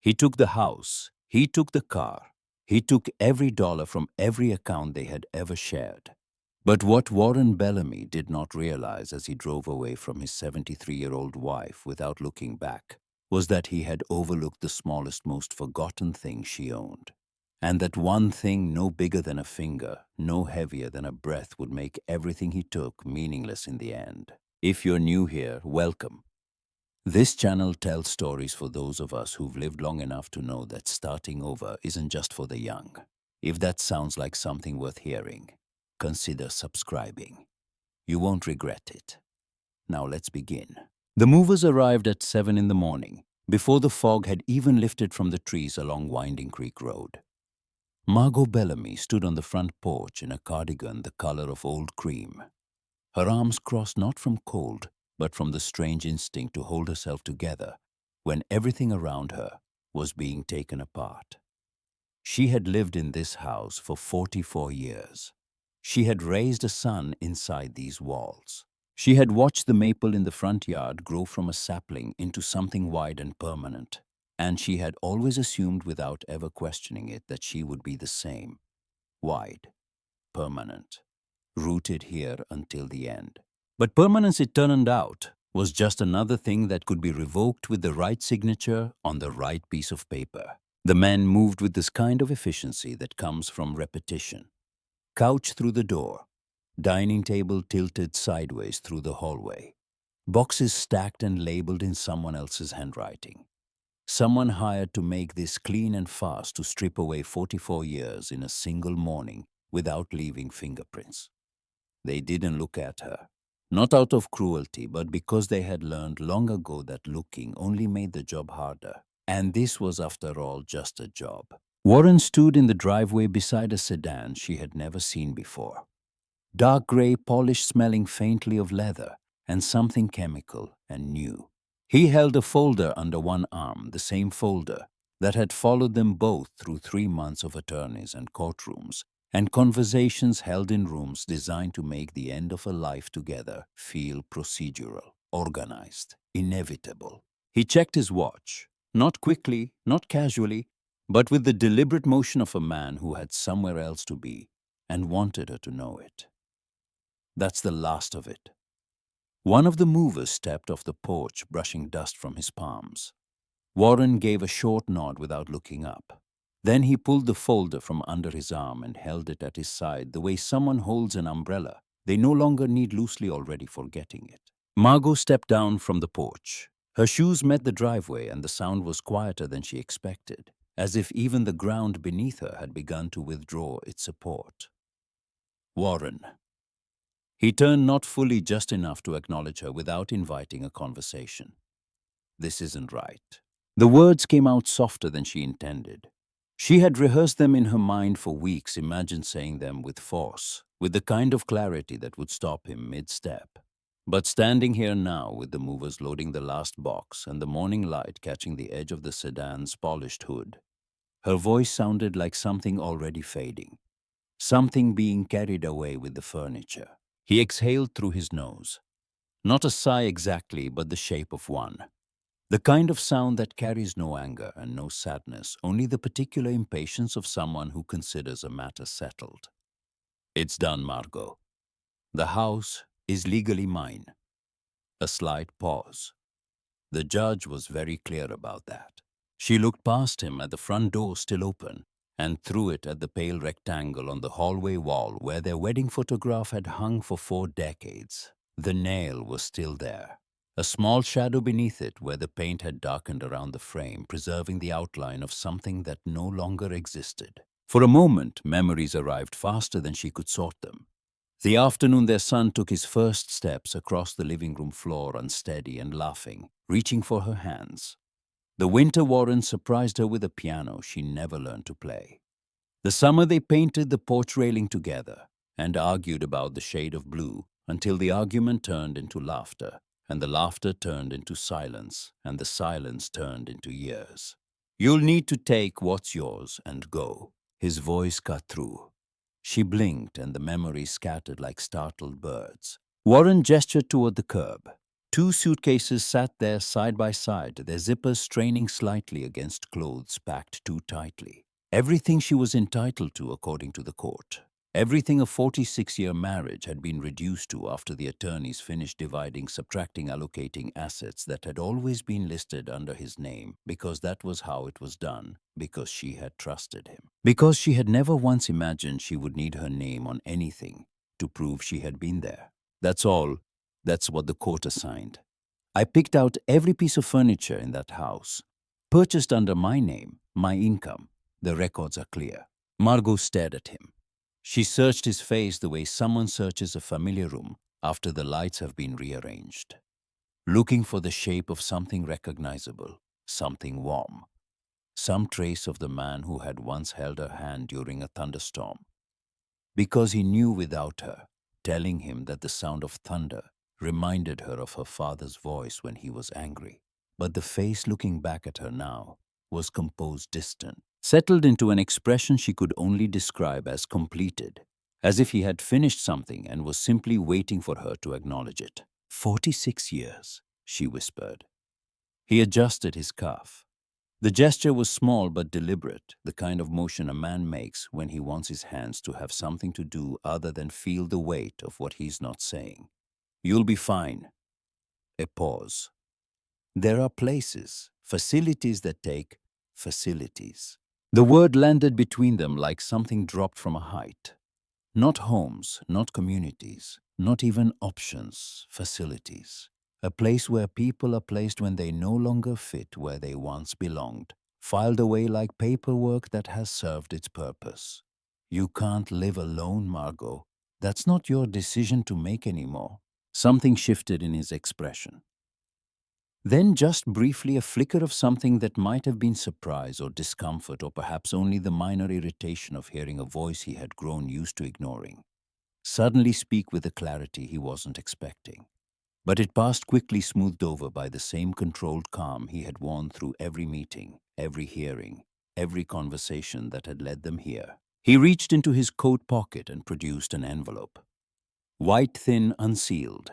He took the house. He took the car. He took every dollar from every account they had ever shared. But what Warren Bellamy did not realize as he drove away from his 73-year-old wife without looking back was that he had overlooked the smallest, most forgotten thing she owned. And that one thing no bigger than a finger, no heavier than a breath would make everything he took meaningless in the end. If you're new here, welcome. This channel tells stories for those of us who've lived long enough to know that starting over isn't just for the young. If that sounds like something worth hearing, consider subscribing. You won't regret it. Now let's begin. The movers arrived at 7 in the morning, before the fog had even lifted from the trees along Winding Creek Road. Margot Bellamy stood on the front porch in a cardigan the color of old cream. Her arms crossed not from cold, but from the strange instinct to hold herself together when everything around her was being taken apart. She had lived in this house for 44 years. She had raised a son inside these walls. She had watched the maple in the front yard grow from a sapling into something wide and permanent, and she had always assumed without ever questioning it that she would be the same, wide, permanent, rooted here until the end. But permanence, it turned out, was just another thing that could be revoked with the right signature on the right piece of paper. The man moved with this kind of efficiency that comes from repetition. Couch through the door, dining table tilted sideways through the hallway, boxes stacked and labeled in someone else's handwriting. Someone hired to make this clean and fast to strip away 44 years in a single morning without leaving fingerprints. They didn't look at her, not out of cruelty, but because they had learned long ago that looking only made the job harder. And this was, after all, just a job. Warren stood in the driveway beside a sedan she had never seen before. Dark gray, polished, smelling faintly of leather and something chemical and new. He held a folder under one arm, the same folder that had followed them both through 3 months of attorneys and courtrooms and conversations held in rooms designed to make the end of a life together feel procedural, organized, inevitable. He checked his watch, not quickly, not casually, but with the deliberate motion of a man who had somewhere else to be and wanted her to know it. That's the last of it. One of the movers stepped off the porch, brushing dust from his palms. Warren gave a short nod without looking up. Then he pulled the folder from under his arm and held it at his side the way someone holds an umbrella they no longer need, loosely already forgetting it. Margot stepped down from the porch. Her shoes met the driveway and the sound was quieter than she expected, as if even the ground beneath her had begun to withdraw its support. Warren. He turned not fully, just enough to acknowledge her without inviting a conversation. This isn't right. The words came out softer than she intended. She had rehearsed them in her mind for weeks, imagined saying them with force, with the kind of clarity that would stop him mid-step. But standing here now, with the movers loading the last box and the morning light catching the edge of the sedan's polished hood, her voice sounded like something already fading, something being carried away with the furniture. He exhaled through his nose. Not a sigh exactly, but the shape of one. The kind of sound that carries no anger and no sadness, only the particular impatience of someone who considers a matter settled. It's done, Margot. The house is legally mine. A slight pause. The judge was very clear about that. She looked past him at the front door still open, and through it at the pale rectangle on the hallway wall where their wedding photograph had hung for 4 decades. The nail was still there, a small shadow beneath it where the paint had darkened around the frame, preserving the outline of something that no longer existed. For a moment, memories arrived faster than she could sort them. The afternoon their son took his first steps across the living room floor, unsteady and laughing, reaching for her hands. The winter Warren surprised her with a piano she never learned to play. The summer they painted the porch railing together and argued about the shade of blue until the argument turned into laughter, and the laughter turned into silence, and the silence turned into years. You'll need to take what's yours and go. His voice cut through. She blinked and the memories scattered like startled birds. Warren gestured toward the curb. Two suitcases sat there side by side, their zippers straining slightly against clothes packed too tightly. Everything she was entitled to according to the court. Everything a 46-year marriage had been reduced to after the attorneys finished dividing, subtracting, allocating assets that had always been listed under his name, because that was how it was done, because she had trusted him. Because she had never once imagined she would need her name on anything to prove she had been there. That's all. That's what the court assigned. I picked out every piece of furniture in that house, purchased under my name, my income. The records are clear. Margot stared at him. She searched his face the way someone searches a familiar room after the lights have been rearranged, looking for the shape of something recognizable, something warm, some trace of the man who had once held her hand during a thunderstorm. Because he knew without her, telling him that the sound of thunder reminded her of her father's voice when he was angry. But the face looking back at her now was composed, distant, settled into an expression she could only describe as completed, as if he had finished something and was simply waiting for her to acknowledge it. 46 years, she whispered. He adjusted his cuff. The gesture was small but deliberate, the kind of motion a man makes when he wants his hands to have something to do other than feel the weight of what he's not saying. You'll be fine. A pause. There are places, facilities that take facilities. The word landed between them like something dropped from a height. Not homes, not communities, not even options, facilities. A place where people are placed when they no longer fit where they once belonged, filed away like paperwork that has served its purpose. You can't live alone, Margot. That's not your decision to make anymore. Something shifted in his expression. Then just briefly a flicker of something that might have been surprise or discomfort or perhaps only the minor irritation of hearing a voice he had grown used to ignoring suddenly speak with a clarity he wasn't expecting. But it passed quickly, smoothed over by the same controlled calm he had worn through every meeting, every hearing, every conversation that had led them here. He reached into his coat pocket and produced an envelope. White, thin, unsealed.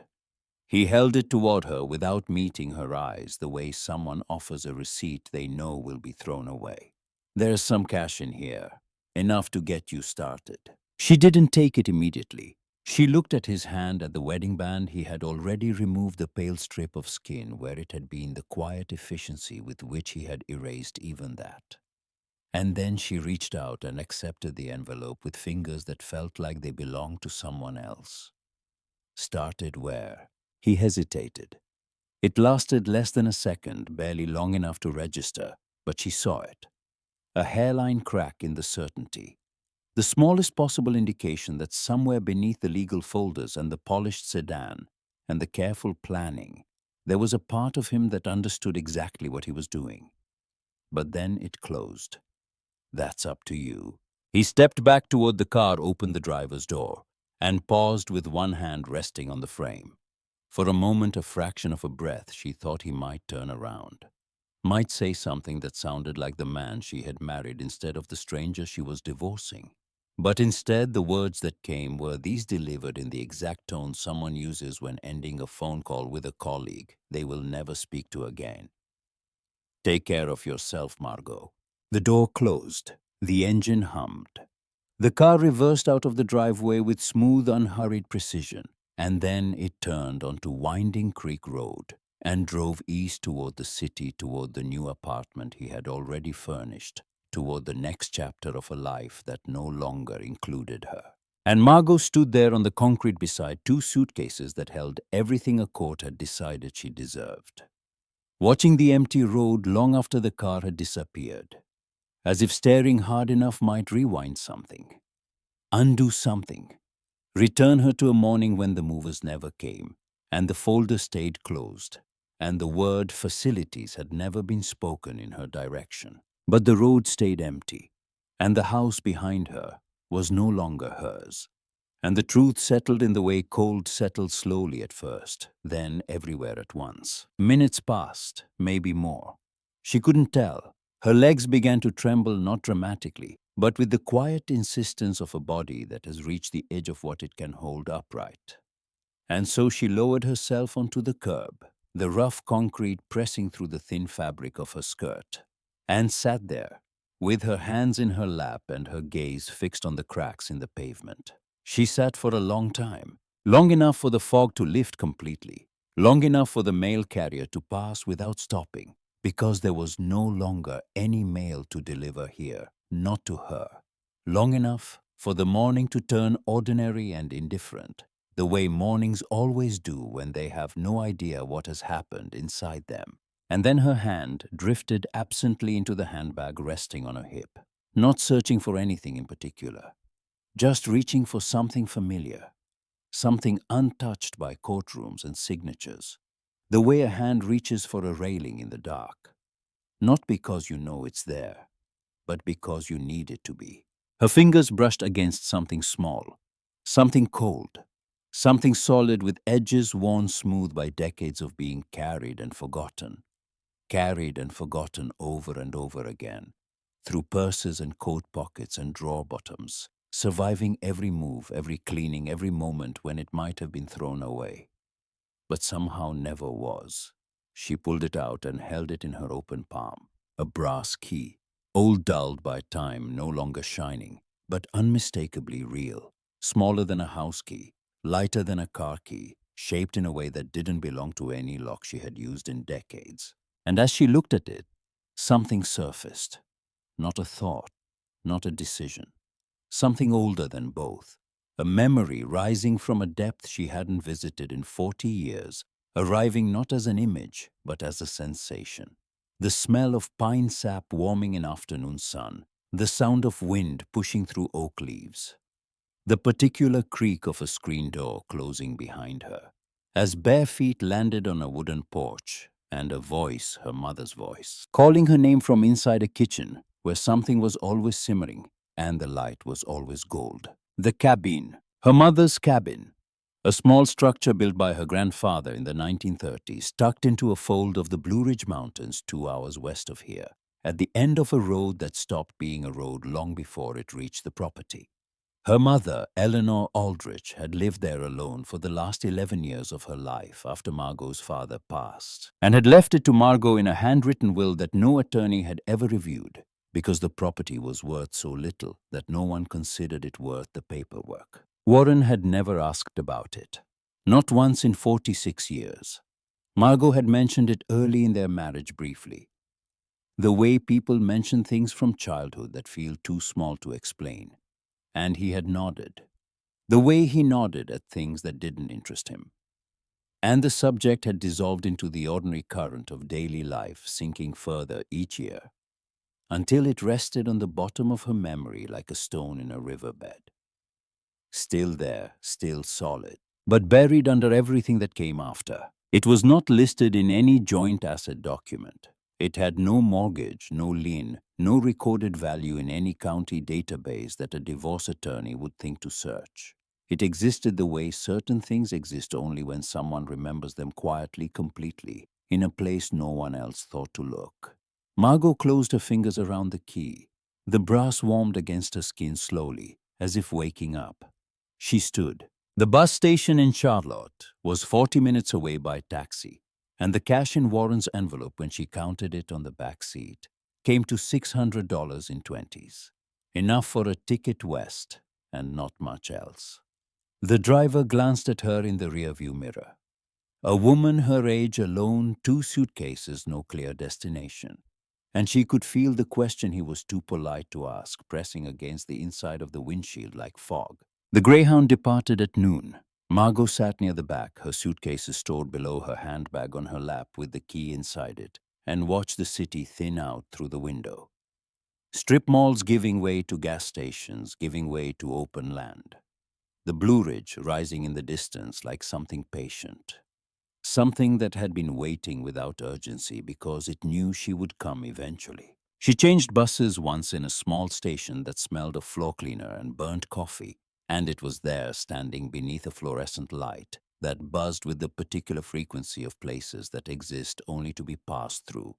He held it toward her without meeting her eyes, the way someone offers a receipt they know will be thrown away. There's some cash in here, enough to get you started. She didn't take it immediately. She looked at his hand, at the wedding band. He had already removed the pale strip of skin where it had been, the quiet efficiency with which he had erased even that. And then she reached out and accepted the envelope with fingers that felt like they belonged to someone else. Started where? He hesitated. It lasted less than a second, barely long enough to register, but she saw it. A hairline crack in the certainty. The smallest possible indication that somewhere beneath the legal folders and the polished sedan and the careful planning, there was a part of him that understood exactly what he was doing. But then it closed. That's up to you. He stepped back toward the car, opened the driver's door, and paused with one hand resting on the frame. For a moment, a fraction of a breath, she thought he might turn around. Might say something that sounded like the man she had married instead of the stranger she was divorcing. But instead, the words that came were these, delivered in the exact tone someone uses when ending a phone call with a colleague they will never speak to again. Take care of yourself, Margot. The door closed. The engine hummed. The car reversed out of the driveway with smooth, unhurried precision, and then it turned onto Winding Creek Road and drove east toward the city, toward the new apartment he had already furnished, toward the next chapter of a life that no longer included her. And Margot stood there on the concrete beside two suitcases that held everything a court had decided she deserved, watching the empty road long after the car had disappeared, as if staring hard enough might rewind something, undo something, return her to a morning when the movers never came, and the folder stayed closed, and the word facilities had never been spoken in her direction. But the road stayed empty, and the house behind her was no longer hers. And the truth settled in the way cold settles slowly at first, then everywhere at once. Minutes passed, maybe more. She couldn't tell. Her legs began to tremble, not dramatically, but with the quiet insistence of a body that has reached the edge of what it can hold upright. And so she lowered herself onto the curb, the rough concrete pressing through the thin fabric of her skirt, and sat there, with her hands in her lap and her gaze fixed on the cracks in the pavement. She sat for a long time, long enough for the fog to lift completely, long enough for the mail carrier to pass without stopping, because there was no longer any mail to deliver here, not to her. Long enough for the morning to turn ordinary and indifferent, the way mornings always do when they have no idea what has happened inside them. And then her hand drifted absently into the handbag resting on her hip, not searching for anything in particular, just reaching for something familiar, something untouched by courtrooms and signatures, the way a hand reaches for a railing in the dark, not because you know it's there, but because you need it to be. Her fingers brushed against something small, something cold, something solid with edges worn smooth by decades of being carried and forgotten over and over again, through purses and coat pockets and drawer bottoms, surviving every move, every cleaning, every moment when it might have been thrown away, but somehow never was. She pulled it out and held it in her open palm, a brass key, old dulled by time, no longer shining, but unmistakably real, smaller than a house key, lighter than a car key, shaped in a way that didn't belong to any lock she had used in decades. And as she looked at it, something surfaced. Not a thought, not a decision. Something older than both. A memory rising from a depth she hadn't visited in 40 years, arriving not as an image, but as a sensation. The smell of pine sap warming in afternoon sun, the sound of wind pushing through oak leaves, the particular creak of a screen door closing behind her, as bare feet landed on a wooden porch, and a voice, her mother's voice, calling her name from inside a kitchen where something was always simmering and the light was always gold. The cabin, her mother's cabin, a small structure built by her grandfather in the 1930s, tucked into a fold of the Blue Ridge Mountains 2 hours west of here, at the end of a road that stopped being a road long before it reached the property. Her mother, Eleanor Aldrich, had lived there alone for the last 11 years of her life after Margot's father passed, and had left it to Margot in a handwritten will that no attorney had ever reviewed, because the property was worth so little that no one considered it worth the paperwork. Warren had never asked about it, not once in 46 years. Margot had mentioned it early in their marriage briefly, the way people mention things from childhood that feel too small to explain. And he had nodded, the way he nodded at things that didn't interest him. And the subject had dissolved into the ordinary current of daily life, sinking further each year, until it rested on the bottom of her memory like a stone in a riverbed. Still there, still solid, but buried under everything that came after. It was not listed in any joint asset document. It had no mortgage, no lien, no recorded value in any county database that a divorce attorney would think to search. It existed the way certain things exist only when someone remembers them quietly, completely, in a place no one else thought to look. Margot closed her fingers around the key. The brass warmed against her skin slowly, as if waking up. She stood. The bus station in Charlotte was 40 minutes away by taxi, and the cash in Warren's envelope when she counted it on the back seat came to $600 in 20s, enough for a ticket west and not much else. The driver glanced at her in the rearview mirror. A woman her age alone, 2 suitcases, no clear destination. And she could feel the question he was too polite to ask pressing against the inside of the windshield like fog. The Greyhound departed at noon. Margot sat near the back, her suitcases stored below her handbag on her lap with the key inside it, and watched the city thin out through the window. Strip malls giving way to gas stations, giving way to open land. The Blue Ridge rising in the distance like something patient. Something that had been waiting without urgency because it knew she would come eventually. She changed buses once in a small station that smelled of floor cleaner and burnt coffee, and it was there standing beneath a fluorescent light that buzzed with the particular frequency of places that exist only to be passed through,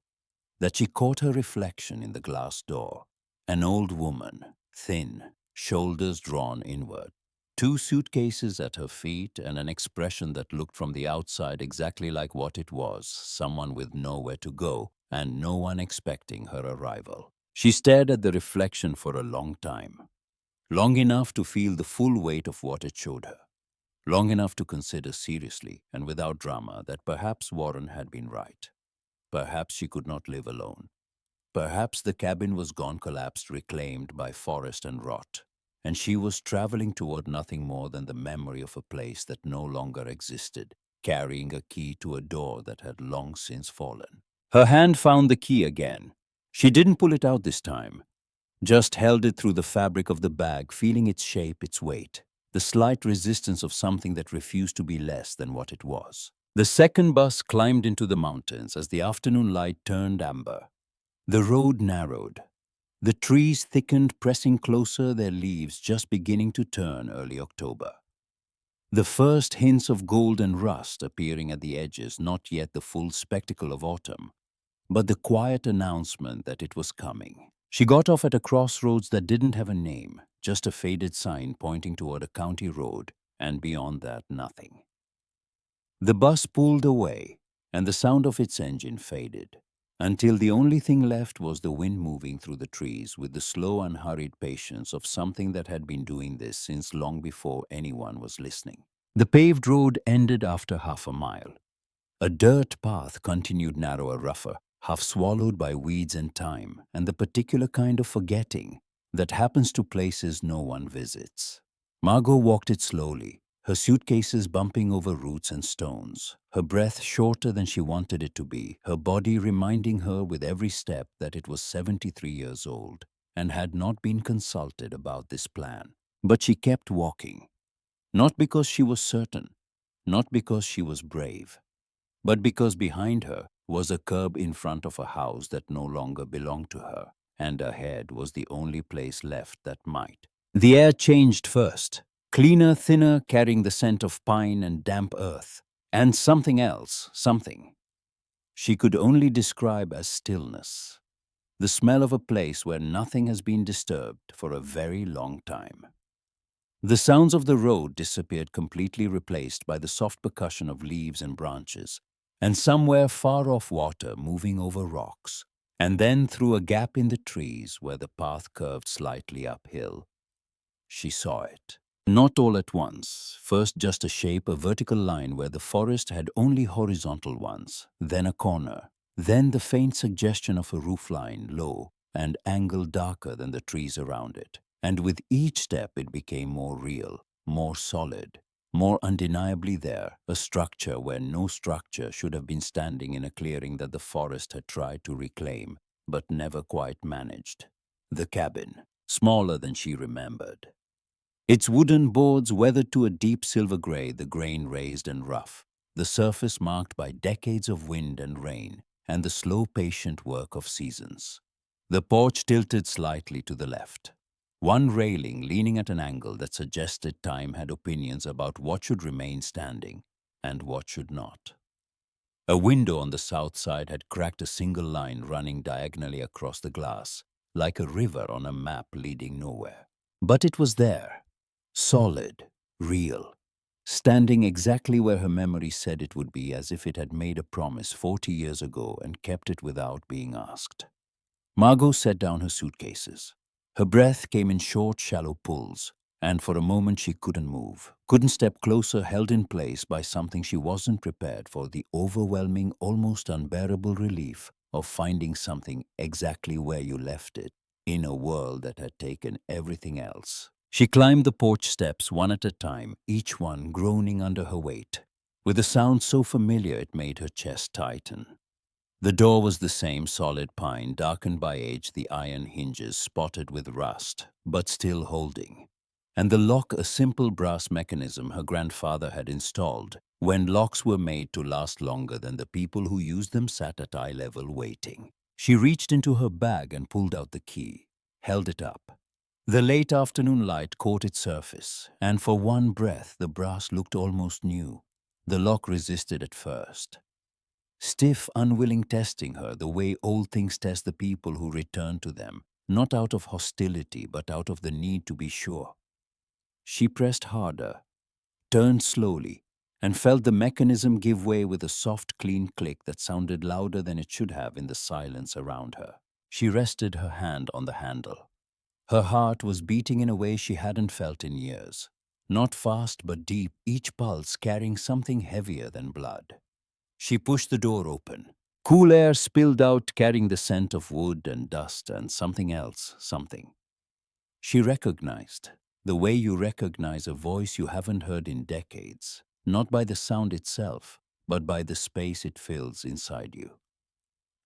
that she caught her reflection in the glass door. An old woman, thin, shoulders drawn inward, Two suitcases at her feet and an expression that looked from the outside exactly like what it was, someone with nowhere to go and no one expecting her arrival. She stared at the reflection for a long time, long enough to feel the full weight of what it showed her, long enough to consider seriously and without drama that perhaps Warren had been right. Perhaps she could not live alone. Perhaps the cabin was gone, collapsed, reclaimed by forest and rot, and she was traveling toward nothing more than the memory of a place that no longer existed, carrying a key to a door that had long since fallen. Her hand found the key again. She didn't pull it out this time, just held it through the fabric of the bag, feeling its shape, its weight, the slight resistance of something that refused to be less than what it was. The second bus climbed into the mountains as the afternoon light turned amber. The road narrowed. The trees thickened, pressing closer, their leaves just beginning to turn early October. The first hints of gold and rust appearing at the edges, not yet the full spectacle of autumn, but the quiet announcement that it was coming. She got off at a crossroads that didn't have a name, just a faded sign pointing toward a county road, and beyond that, nothing. The bus pulled away, and the sound of its engine faded, until the only thing left was the wind moving through the trees with the slow, unhurried patience of something that had been doing this since long before anyone was listening. The paved road ended after half a mile. A dirt path continued narrower, rougher, half swallowed by weeds and time, and the particular kind of forgetting that happens to places no one visits. Margot walked it slowly, her suitcases bumping over roots and stones, her breath shorter than she wanted it to be, her body reminding her with every step that it was 73 years old and had not been consulted about this plan. But she kept walking, not because she was certain, not because she was brave, but because behind her was a curb in front of a house that no longer belonged to her, and ahead was the only place left that might. The air changed first, cleaner, thinner, carrying the scent of pine and damp earth, and something else, something she could only describe as stillness, the smell of a place where nothing has been disturbed for a very long time. The sounds of the road disappeared, completely replaced by the soft percussion of leaves and branches, and somewhere far off water moving over rocks, and then through a gap in the trees where the path curved slightly uphill. She saw it. Not all at once. First just a shape, a vertical line where the forest had only horizontal ones, then a corner, then the faint suggestion of a roofline, low and angled darker than the trees around it. And with each step it became more real, more solid, more undeniably there, a structure where no structure should have been standing in a clearing that the forest had tried to reclaim, but never quite managed. The cabin, smaller than she remembered. Its wooden boards weathered to a deep silver gray, the grain raised and rough, the surface marked by decades of wind and rain, and the slow, patient work of seasons. The porch tilted slightly to the left, one railing leaning at an angle that suggested time had opinions about what should remain standing and what should not. A window on the south side had cracked, a single line running diagonally across the glass, like a river on a map leading nowhere. But it was there, solid, real, standing exactly where her memory said it would be, as if it had made a promise 40 years ago and kept it without being asked. Margot set down her suitcases. Her breath came in short, shallow pulls, and for a moment she couldn't move, couldn't step closer, held in place by something she wasn't prepared for, the overwhelming, almost unbearable relief of finding something exactly where you left it, in a world that had taken everything else. She climbed the porch steps one at a time, each one groaning under her weight, with a sound so familiar it made her chest tighten. The door was the same solid pine, darkened by age, the iron hinges spotted with rust, but still holding. And the lock, a simple brass mechanism her grandfather had installed when locks were made to last longer than the people who used them sat at eye level waiting. She reached into her bag and pulled out the key, held it up. The late afternoon light caught its surface, and for one breath the brass looked almost new. The lock resisted at first, stiff, unwilling, testing her the way old things test the people who return to them, not out of hostility but out of the need to be sure. She pressed harder, turned slowly, and felt the mechanism give way with a soft, clean click that sounded louder than it should have in the silence around her. She rested her hand on the handle. Her heart was beating in a way she hadn't felt in years. Not fast but deep, each pulse carrying something heavier than blood. She pushed the door open. Cool air spilled out, carrying the scent of wood and dust and something else, something. She recognized, the way you recognize a voice you haven't heard in decades, not by the sound itself, but by the space it fills inside you.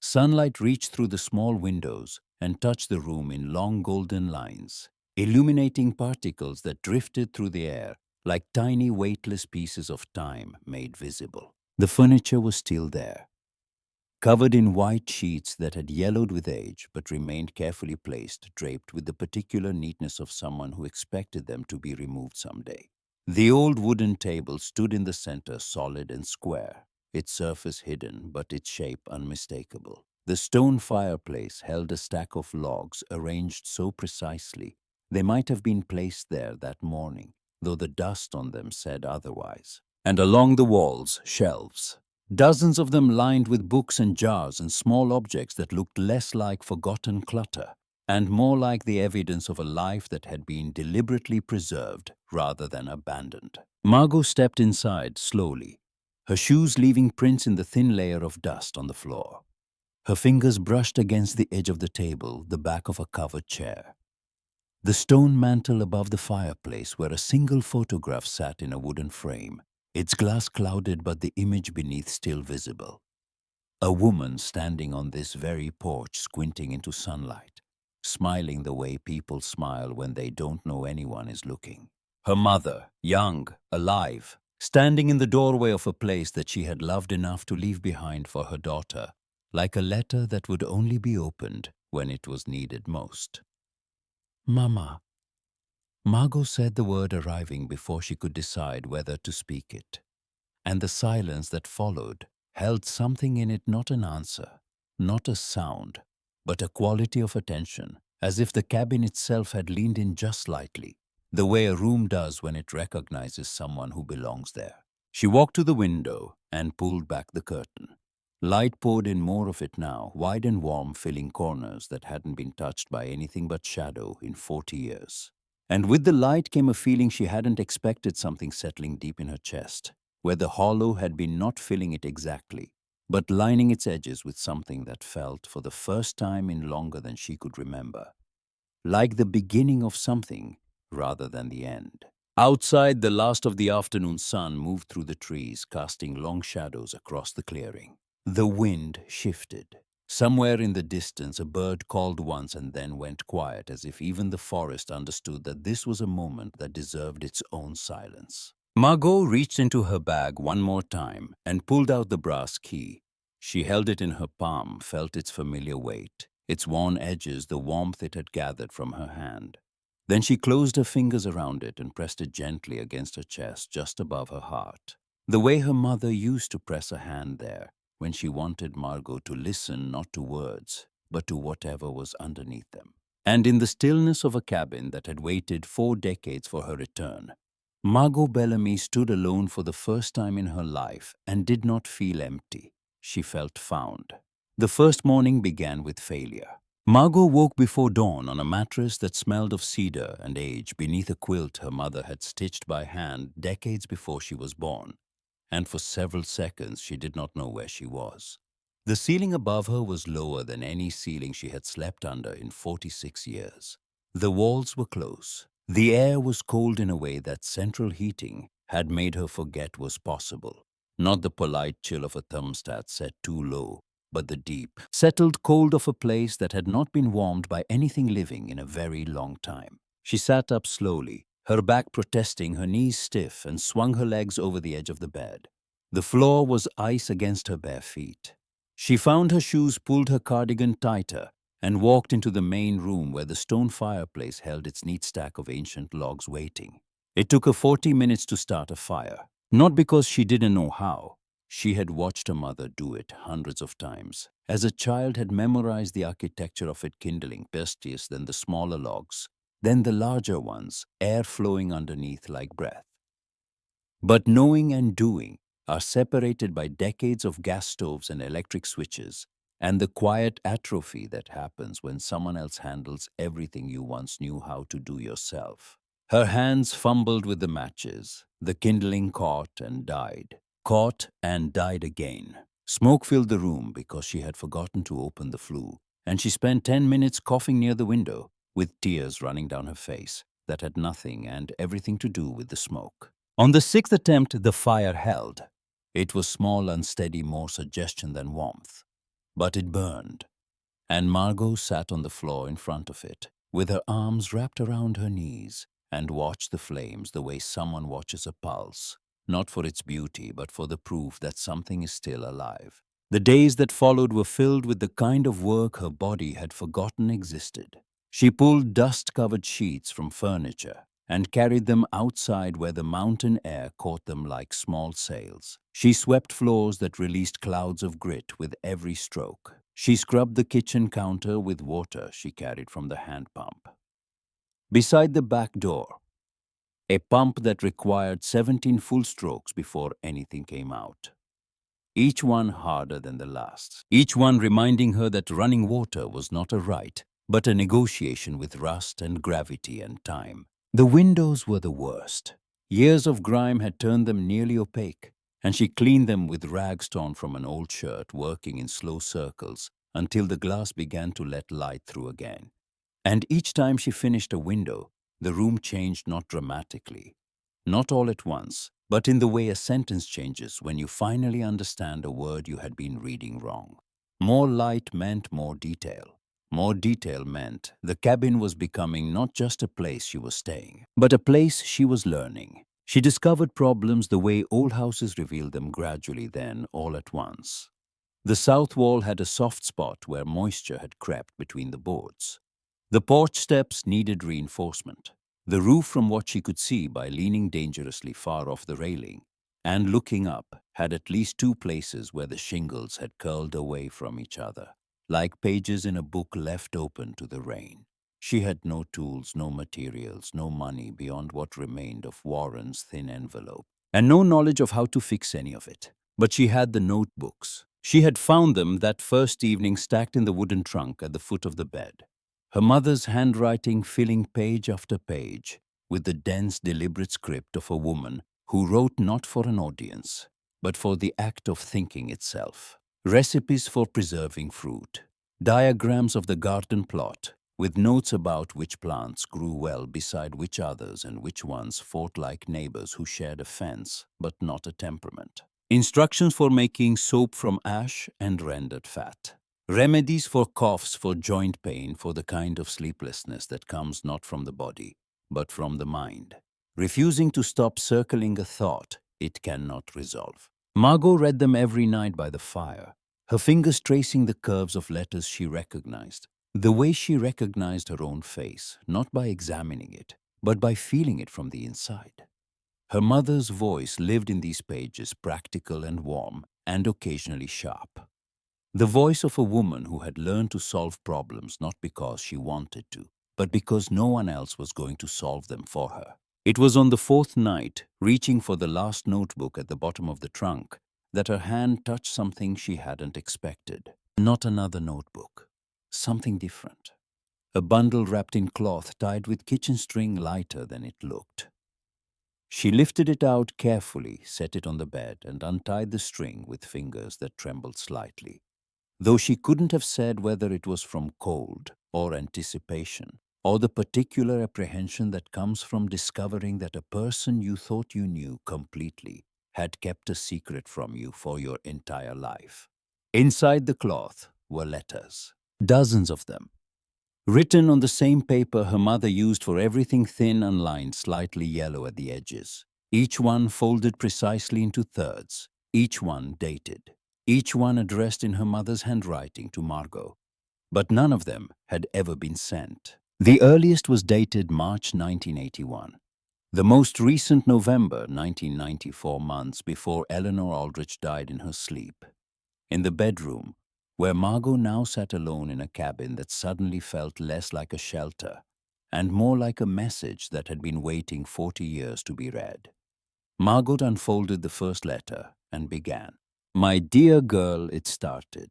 Sunlight reached through the small windows and touched the room in long golden lines, illuminating particles that drifted through the air like tiny weightless pieces of time made visible. The furniture was still there, covered in white sheets that had yellowed with age but remained carefully placed, draped with the particular neatness of someone who expected them to be removed someday. The old wooden table stood in the center, solid and square, its surface hidden but its shape unmistakable. The stone fireplace held a stack of logs arranged so precisely they might have been placed there that morning, though the dust on them said otherwise. And along the walls, shelves, dozens of them lined with books and jars and small objects that looked less like forgotten clutter and more like the evidence of a life that had been deliberately preserved rather than abandoned. Margot stepped inside slowly, her shoes leaving prints in the thin layer of dust on the floor. Her fingers brushed against the edge of the table, the back of a covered chair. The stone mantel above the fireplace where a single photograph sat in a wooden frame, its glass clouded but the image beneath still visible. A woman standing on this very porch squinting into sunlight, smiling the way people smile when they don't know anyone is looking. Her mother, young, alive, standing in the doorway of a place that she had loved enough to leave behind for her daughter, like a letter that would only be opened when it was needed most. Mama. Margot said the word arriving before she could decide whether to speak it. And the silence that followed held something in it, not an answer, not a sound, but a quality of attention, as if the cabin itself had leaned in just slightly, the way a room does when it recognizes someone who belongs there. She walked to the window and pulled back the curtain. Light poured in, more of it now, wide and warm, filling corners that hadn't been touched by anything but shadow in 40 years. And with the light came a feeling she hadn't expected, something settling deep in her chest, where the hollow had been not filling it exactly, but lining its edges with something that felt, for the first time in longer than she could remember, like the beginning of something rather than the end. Outside, the last of the afternoon sun moved through the trees, casting long shadows across the clearing. The wind shifted. Somewhere in the distance, a bird called once and then went quiet, as if even the forest understood that this was a moment that deserved its own silence. Margot reached into her bag one more time and pulled out the brass key. She held it in her palm, felt its familiar weight, its worn edges, the warmth it had gathered from her hand. Then she closed her fingers around it and pressed it gently against her chest, just above her heart, the way her mother used to press a hand there when she wanted Margot to listen not to words, but to whatever was underneath them. And in the stillness of a cabin that had waited 4 decades for her return, Margot Bellamy stood alone for the first time in her life and did not feel empty. She felt found. The first morning began with failure. Margot woke before dawn on a mattress that smelled of cedar and age beneath a quilt her mother had stitched by hand decades before she was born, and for several seconds she did not know where she was. The ceiling above her was lower than any ceiling she had slept under in 46 years. The walls were close. The air was cold in a way that central heating had made her forget was possible. Not the polite chill of a thermostat set too low, but the deep, settled cold of a place that had not been warmed by anything living in a very long time. She sat up slowly, her back protesting, her knees stiff, and swung her legs over the edge of the bed. The floor was ice against her bare feet. She found her shoes, pulled her cardigan tighter, and walked into the main room where the stone fireplace held its neat stack of ancient logs waiting. It took her 40 minutes to start a fire, not because she didn't know how. She had watched her mother do it hundreds of times. As a child, had memorized the architecture of it, kindling, pestiest than the smaller logs, then the larger ones, air flowing underneath like breath. But knowing and doing are separated by decades of gas stoves and electric switches, and the quiet atrophy that happens when someone else handles everything you once knew how to do yourself. Her hands fumbled with the matches. The kindling caught and died again. Smoke filled the room because she had forgotten to open the flue, and she spent 10 minutes coughing near the window, with tears running down her face that had nothing and everything to do with the smoke. On the sixth attempt, the fire held. It was small, unsteady, more suggestion than warmth. But it burned, and Margot sat on the floor in front of it, with her arms wrapped around her knees, and watched the flames the way someone watches a pulse, not for its beauty, but for the proof that something is still alive. The days that followed were filled with the kind of work her body had forgotten existed. She pulled dust-covered sheets from furniture and carried them outside where the mountain air caught them like small sails. She swept floors that released clouds of grit with every stroke. She scrubbed the kitchen counter with water she carried from the hand pump. Beside the back door, a pump that required 17 full strokes before anything came out. Each one harder than the last. Each one reminding her that running water was not a right, but a negotiation with rust and gravity and time. The windows were the worst. Years of grime had turned them nearly opaque, and she cleaned them with rags torn from an old shirt, working in slow circles until the glass began to let light through again. And each time she finished a window, the room changed, not dramatically, not all at once, but in the way a sentence changes when you finally understand a word you had been reading wrong. More light meant more detail. More detail meant the cabin was becoming not just a place she was staying, but a place she was learning. She discovered problems the way old houses revealed them gradually, then all at once. The south wall had a soft spot where moisture had crept between the boards. The porch steps needed reinforcement. The roof, from what she could see by leaning dangerously far off the railing and looking up, had at least two places where the shingles had curled away from each other, like pages in a book left open to the rain. She had no tools, no materials, no money beyond what remained of Warren's thin envelope, and no knowledge of how to fix any of it. But she had the notebooks. She had found them that first evening stacked in the wooden trunk at the foot of the bed. Her mother's handwriting filling page after page with the dense, deliberate script of a woman who wrote not for an audience, but for the act of thinking itself. Recipes for preserving fruit, diagrams of the garden plot, with notes about which plants grew well beside which others and which ones fought like neighbors who shared a fence but not a temperament. Instructions for making soap from ash and rendered fat. Remedies for coughs, for joint pain, for the kind of sleeplessness that comes not from the body, but from the mind. Refusing to stop circling a thought it cannot resolve. Margot read them every night by the fire, her fingers tracing the curves of letters she recognized, the way she recognized her own face, not by examining it, but by feeling it from the inside. Her mother's voice lived in these pages, practical and warm, and occasionally sharp. The voice of a woman who had learned to solve problems not because she wanted to, but because no one else was going to solve them for her. It was on the fourth night, reaching for the last notebook at the bottom of the trunk, that her hand touched something she hadn't expected. Not another notebook. Something different. A bundle wrapped in cloth tied with kitchen string, lighter than it looked. She lifted it out carefully, set it on the bed, and untied the string with fingers that trembled slightly, though she couldn't have said whether it was from cold or anticipation, or the particular apprehension that comes from discovering that a person you thought you knew completely had kept a secret from you for your entire life. Inside the cloth were letters, dozens of them, written on the same paper her mother used for everything, thin, unlined, slightly yellow at the edges, each one folded precisely into thirds, each one dated. Each one addressed in her mother's handwriting to Margot, but none of them had ever been sent. The earliest was dated March 1981, the most recent November 1994, months before Eleanor Aldrich died in her sleep. In the bedroom, where Margot now sat alone in a cabin that suddenly felt less like a shelter and more like a message that had been waiting 40 years to be read. Margot unfolded the first letter and began. My dear girl, it started.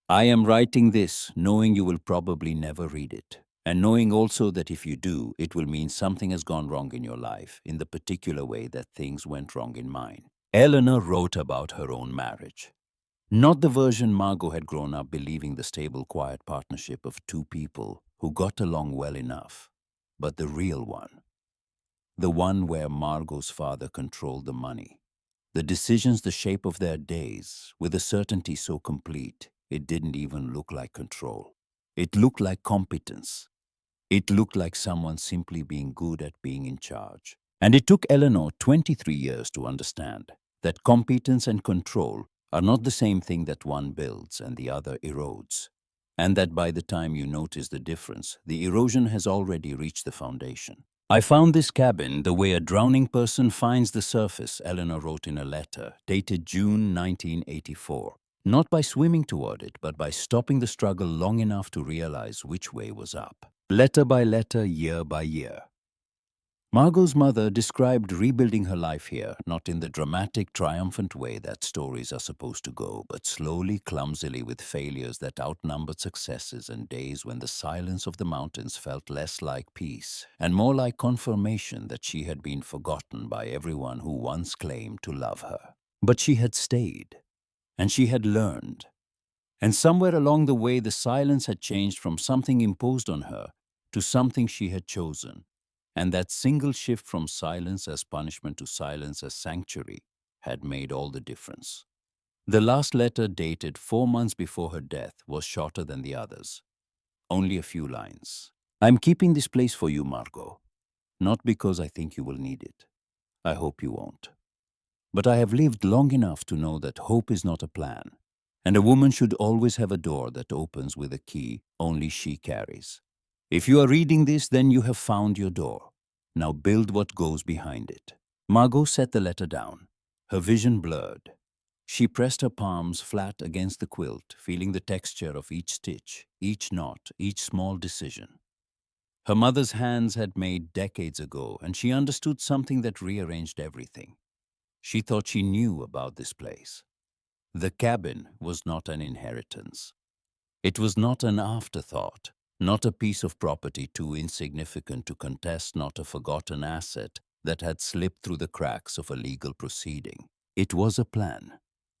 I am writing this knowing you will probably never read it, and knowing also that if you do, it will mean something has gone wrong in your life in the particular way that things went wrong in mine. Eleanor wrote about her own marriage. Not the version Margot had grown up believing, the stable, quiet partnership of two people who got along well enough, but the real one. The one where Margot's father controlled the money, the decisions, the shape of their days, with a certainty so complete, it didn't even look like control. It looked like competence. It looked like someone simply being good at being in charge. And it took Eleanor 23 years to understand that competence and control are not the same thing, that one builds and the other erodes. And that by the time you notice the difference, the erosion has already reached the foundation. I found this cabin the way a drowning person finds the surface, Eleanor wrote in a letter dated June 1984. Not by swimming toward it, but by stopping the struggle long enough to realize which way was up. Letter by letter, year by year. Margot's mother described rebuilding her life here, not in the dramatic, triumphant way that stories are supposed to go, but slowly, clumsily, with failures that outnumbered successes and days when the silence of the mountains felt less like peace and more like confirmation that she had been forgotten by everyone who once claimed to love her. But she had stayed, and she had learned. And somewhere along the way, the silence had changed from something imposed on her to something she had chosen. And that single shift from silence as punishment to silence as sanctuary had made all the difference. The last letter, dated 4 months before her death, was shorter than the others. Only a few lines. I'm keeping this place for you, Margot. Not because I think you will need it. I hope you won't. But I have lived long enough to know that hope is not a plan, and a woman should always have a door that opens with a key only she carries. If you are reading this, then you have found your door. Now build what goes behind it. Margot set the letter down, her vision blurred. She pressed her palms flat against the quilt, feeling the texture of each stitch, each knot, each small decision. Her mother's hands had made decades ago, and she understood something that rearranged everything. She thought she knew about this place. The cabin was not an inheritance. It was not an afterthought, not a piece of property too insignificant to contest, not a forgotten asset that had slipped through the cracks of a legal proceeding. It was a plan,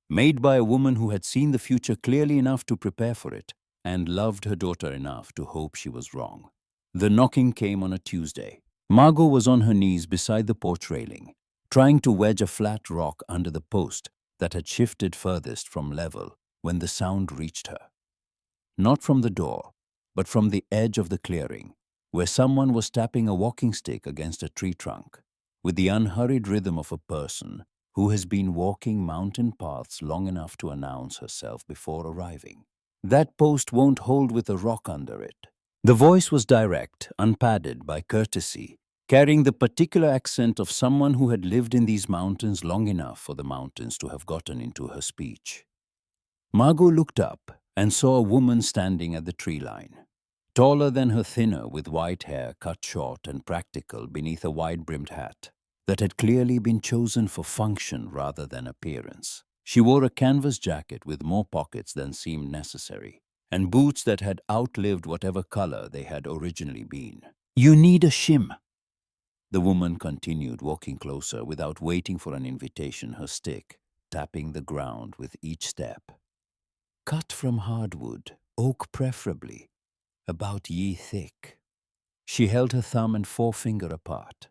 made by a woman who had seen the future clearly enough to prepare for it and loved her daughter enough to hope she was wrong. The knocking came on a Tuesday. Margot was on her knees beside the porch railing, trying to wedge a flat rock under the post that had shifted furthest from level when the sound reached her. Not from the door, but from the edge of the clearing, where someone was tapping a walking stick against a tree trunk, with the unhurried rhythm of a person who has been walking mountain paths long enough to announce herself before arriving. That post won't hold with a rock under it. The voice was direct, unpadded by courtesy, carrying the particular accent of someone who had lived in these mountains long enough for the mountains to have gotten into her speech. Margot looked up and saw a woman standing at the tree line, taller than her, thinner, with white hair cut short and practical beneath a wide-brimmed hat that had clearly been chosen for function rather than appearance. She wore a canvas jacket with more pockets than seemed necessary, and boots that had outlived whatever color they had originally been. You need a shim, the woman continued, walking closer without waiting for an invitation, her stick tapping the ground with each step. Cut from hardwood, oak preferably, about ye thick. She held her thumb and forefinger apart.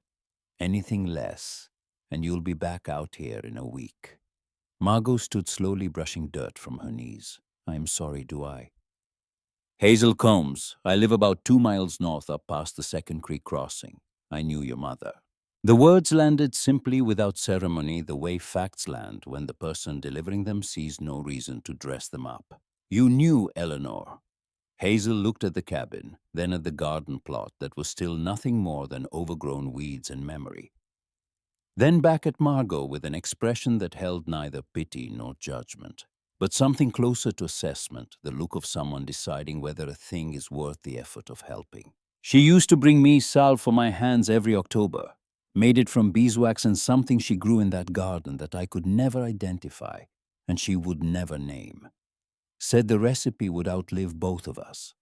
Anything less, and you'll be back out here in a week. Margot stood slowly, brushing dirt from her knees. I'm sorry, do I? Hazel Combs. I live about 2 miles north up past the Second Creek crossing. I knew your mother. The words landed simply, without ceremony, the way facts land when the person delivering them sees no reason to dress them up. You knew Eleanor. Hazel looked at the cabin, then at the garden plot that was still nothing more than overgrown weeds and memory. Then back at Margot with an expression that held neither pity nor judgment, but something closer to assessment, the look of someone deciding whether a thing is worth the effort of helping. She used to bring me salve for my hands every October, made it from beeswax and something she grew in that garden that I could never identify and she would never name. Said the recipe would outlive both of us.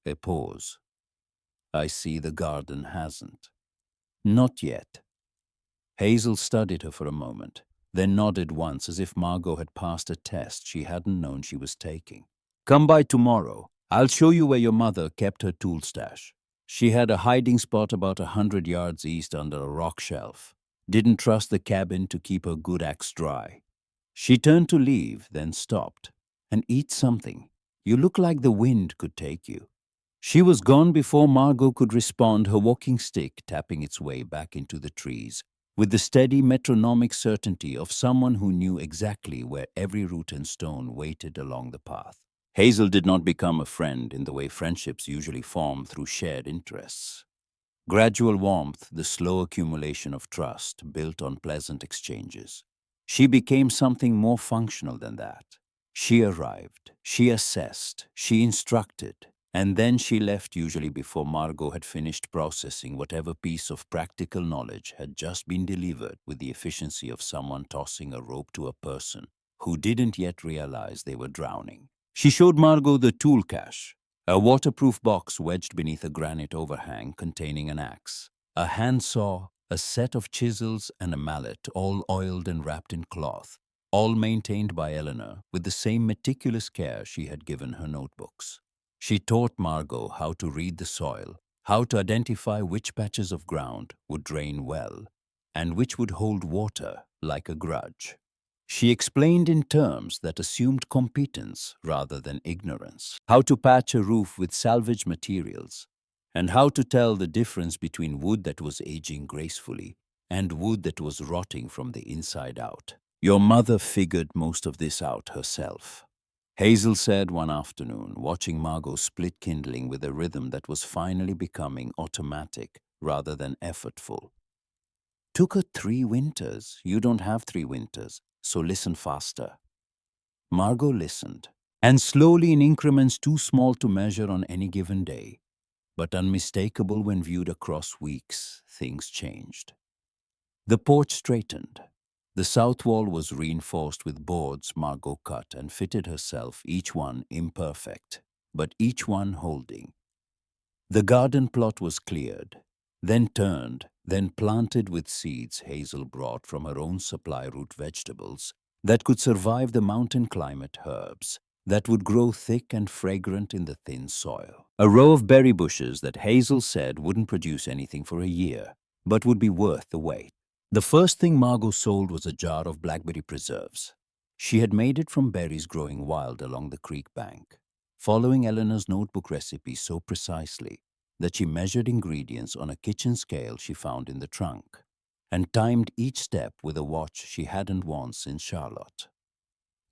A pause. I see the garden hasn't. Not yet. Hazel studied her for a moment, then nodded once as if Margot had passed a test she hadn't known she was taking. Come by tomorrow. I'll show you where your mother kept her tool stash. She had a hiding spot about 100 yards east under a rock shelf. Didn't trust the cabin to keep her good axe dry. She turned to leave, then stopped. And eat something. You look like the wind could take you. She was gone before Margot could respond, her walking stick tapping its way back into the trees, with the steady metronomic certainty of someone who knew exactly where every root and stone waited along the path. Hazel did not become a friend in the way friendships usually form through shared interests. Gradual warmth, the slow accumulation of trust built on pleasant exchanges. She became something more functional than that. She arrived, she assessed, she instructed, and then she left usually before Margot had finished processing whatever piece of practical knowledge had just been delivered with the efficiency of someone tossing a rope to a person who didn't yet realize they were drowning. She showed Margot the tool cache, a waterproof box wedged beneath a granite overhang containing an axe, a handsaw, a set of chisels, and a mallet, all oiled and wrapped in cloth, all maintained by Eleanor with the same meticulous care she had given her notebooks. She taught Margot how to read the soil, how to identify which patches of ground would drain well, and which would hold water like a grudge. She explained in terms that assumed competence rather than ignorance, how to patch a roof with salvage materials, and how to tell the difference between wood that was aging gracefully and wood that was rotting from the inside out. Your mother figured most of this out herself, Hazel said one afternoon, watching Margot split kindling with a rhythm that was finally becoming automatic rather than effortful. Took her 3 winters. You don't have 3 winters, so listen faster. Margot listened, and slowly in increments too small to measure on any given day, but unmistakable when viewed across weeks, things changed. The porch straightened. The south wall was reinforced with boards Margot cut and fitted herself, each one imperfect, but each one holding. The garden plot was cleared, then turned, then planted with seeds Hazel brought from her own supply root vegetables that could survive the mountain climate, herbs that would grow thick and fragrant in the thin soil. A row of berry bushes that Hazel said wouldn't produce anything for a year, but would be worth the wait. The first thing Margot sold was a jar of blackberry preserves. She had made it from berries growing wild along the creek bank, following Eleanor's notebook recipe so precisely that she measured ingredients on a kitchen scale she found in the trunk and timed each step with a watch she hadn't worn since Charlotte.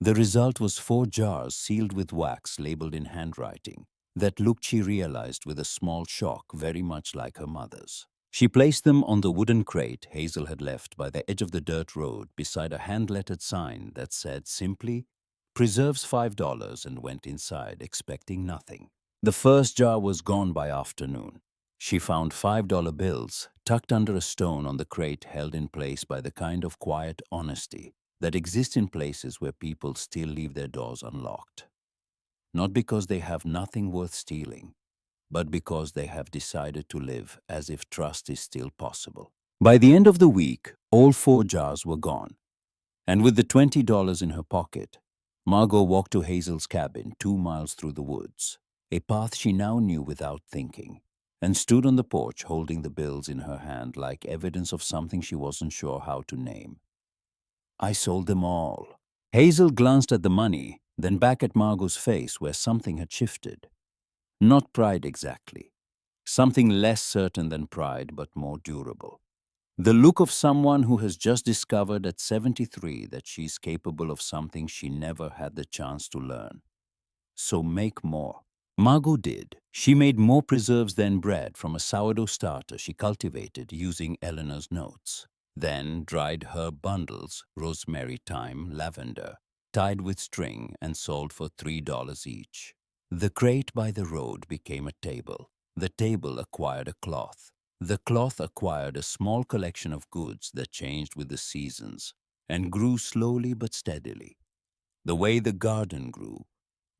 The result was 4 jars sealed with wax labeled in handwriting that looked, she realized with a small shock, very much like her mother's. She placed them on the wooden crate Hazel had left by the edge of the dirt road beside a hand-lettered sign that said simply, "Preserves $5," and went inside, expecting nothing. The first jar was gone by afternoon. She found $5 bills tucked under a stone on the crate, held in place by the kind of quiet honesty that exists in places where people still leave their doors unlocked. Not because they have nothing worth stealing, but because they have decided to live as if trust is still possible. By the end of the week, all 4 jars were gone, and with the $20 in her pocket, Margot walked to Hazel's cabin 2 miles through the woods, a path she now knew without thinking, and stood on the porch holding the bills in her hand like evidence of something she wasn't sure how to name. I sold them all. Hazel glanced at the money, then back at Margot's face where something had shifted. Not pride exactly. Something less certain than pride, but more durable. The look of someone who has just discovered at 73 that she's capable of something she never had the chance to learn. So make more. Margot did. She made more preserves than bread from a sourdough starter she cultivated using Eleanor's notes. Then dried herb bundles, rosemary, thyme, lavender, tied with string and sold for $3 each. The crate by the road became a table. The table acquired a cloth. The cloth acquired a small collection of goods that changed with the seasons and grew slowly but steadily. The way the garden grew,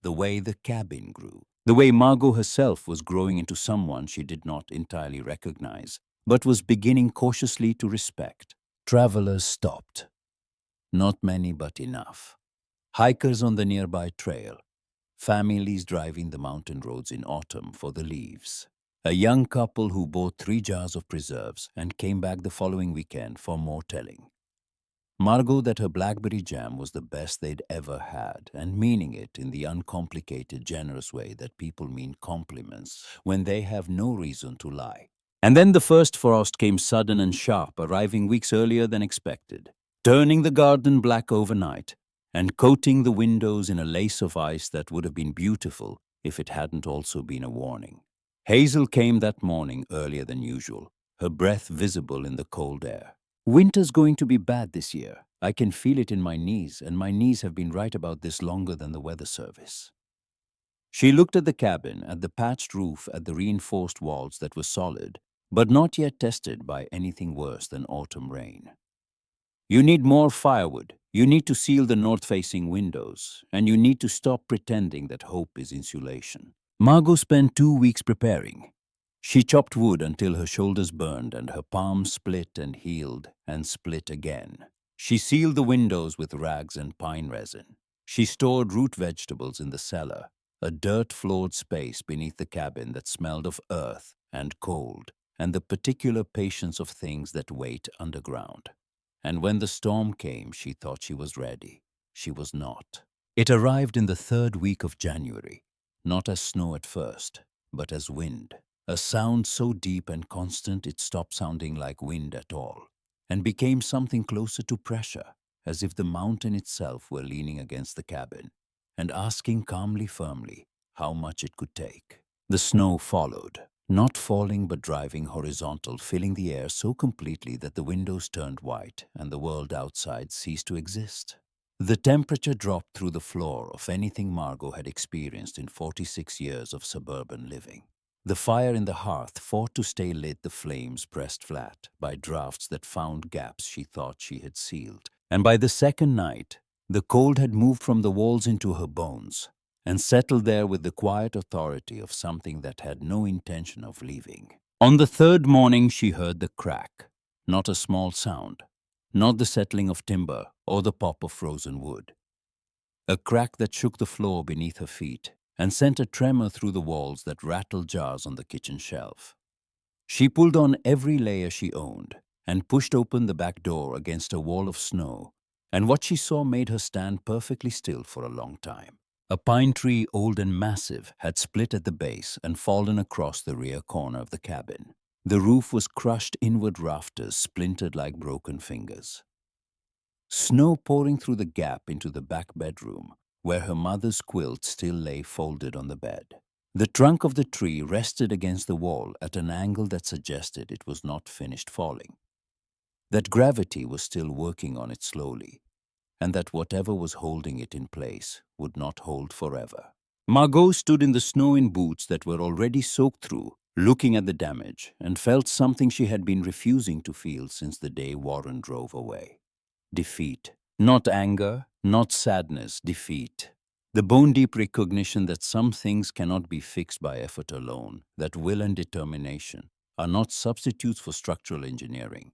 the way the cabin grew, the way Margot herself was growing into someone she did not entirely recognize, but was beginning cautiously to respect. Travelers stopped. Not many, but enough. Hikers on the nearby trail, families driving the mountain roads in autumn for the leaves. A young couple who bought 3 jars of preserves and came back the following weekend for more telling. Margot that her blackberry jam was the best they'd ever had, and meaning it in the uncomplicated, generous way that people mean compliments when they have no reason to lie. And then the first frost came sudden and sharp, arriving weeks earlier than expected, turning the garden black overnight and coating the windows in a lace of ice that would have been beautiful if it hadn't also been a warning. Hazel came that morning earlier than usual, her breath visible in the cold air. Winter's going to be bad this year. I can feel it in my knees, and my knees have been right about this longer than the weather service. She looked at the cabin, at the patched roof, at the reinforced walls that were solid, but not yet tested by anything worse than autumn rain. You need more firewood. You need to seal the north-facing windows, and you need to stop pretending that hope is insulation. Margot spent 2 weeks preparing. She chopped wood until her shoulders burned and her palms split and healed and split again. She sealed the windows with rags and pine resin. She stored root vegetables in the cellar, a dirt-floored space beneath the cabin that smelled of earth and cold and the particular patience of things that wait underground. And when the storm came, she thought she was ready. She was not. It arrived in the 3rd week of January, not as snow at first, but as wind. A sound so deep and constant it stopped sounding like wind at all, and became something closer to pressure, as if the mountain itself were leaning against the cabin and asking calmly, firmly, how much it could take. The snow followed, not falling but driving horizontal, filling the air so completely that the windows turned white and the world outside ceased to exist. The temperature dropped through the floor of anything Margot had experienced in 46 years of suburban living. The fire in the hearth fought to stay lit, the flames pressed flat by drafts that found gaps she thought she had sealed. And by the second night, the cold had moved from the walls into her bones and settled there with the quiet authority of something that had no intention of leaving. On the 3rd morning, she heard the crack, not a small sound, not the settling of timber or the pop of frozen wood. A crack that shook the floor beneath her feet and sent a tremor through the walls that rattled jars on the kitchen shelf. She pulled on every layer she owned and pushed open the back door against a wall of snow, and what she saw made her stand perfectly still for a long time. A pine tree, old and massive, had split at the base and fallen across the rear corner of the cabin. The roof was crushed inward, rafters splintered like broken fingers. Snow pouring through the gap into the back bedroom, where her mother's quilt still lay folded on the bed. The trunk of the tree rested against the wall at an angle that suggested it was not finished falling, that gravity was still working on it slowly, and that whatever was holding it in place would not hold forever. Margot stood in the snow in boots that were already soaked through, looking at the damage, and felt something she had been refusing to feel since the day Warren drove away. Defeat. Not anger, not sadness, defeat. The bone-deep recognition that some things cannot be fixed by effort alone, that will and determination are not substitutes for structural engineering,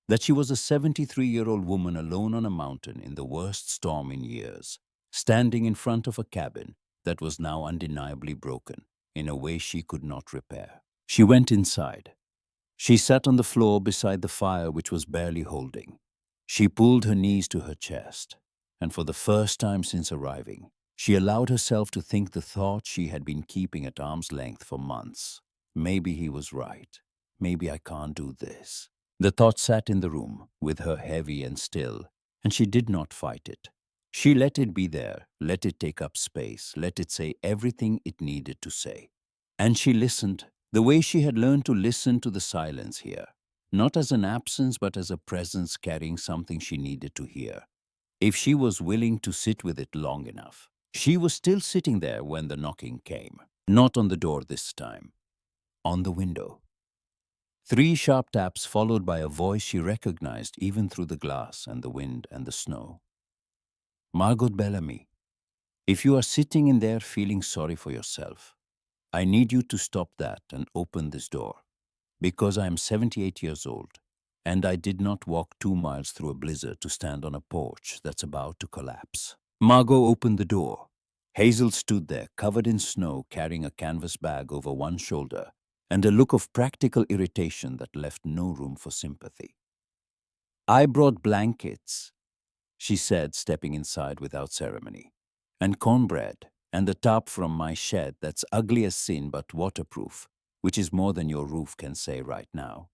that she was a 73-year-old woman alone on a mountain in the worst storm in years, standing in front of a cabin that was now undeniably broken in a way she could not repair. She went inside. She sat on the floor beside the fire which was barely holding. She pulled her knees to her chest, and for the first time since arriving, she allowed herself to think the thought she had been keeping at arm's length for months. Maybe he was right. Maybe I can't do this. The thought sat in the room, with her heavy and still, and she did not fight it. She let it be there, let it take up space, let it say everything it needed to say. And she listened, the way she had learned to listen to the silence here. Not as an absence, but as a presence carrying something she needed to hear. If she was willing to sit with it long enough. She was still sitting there when the knocking came. Not on the door this time. on the window. 3 sharp taps followed by a voice she recognized even through the glass and the wind and the snow. Margot Bellamy, if you are sitting in there feeling sorry for yourself, I need you to stop that and open this door, because I am 78 years old, and I did not walk 2 miles through a blizzard to stand on a porch that's about to collapse. Margot opened the door. Hazel stood there, covered in snow, carrying a canvas bag over one shoulder, and a look of practical irritation that left no room for sympathy. I brought blankets, she said, stepping inside without ceremony, and cornbread, and a tarp from my shed that's ugly as sin but waterproof, which is more than your roof can say right now.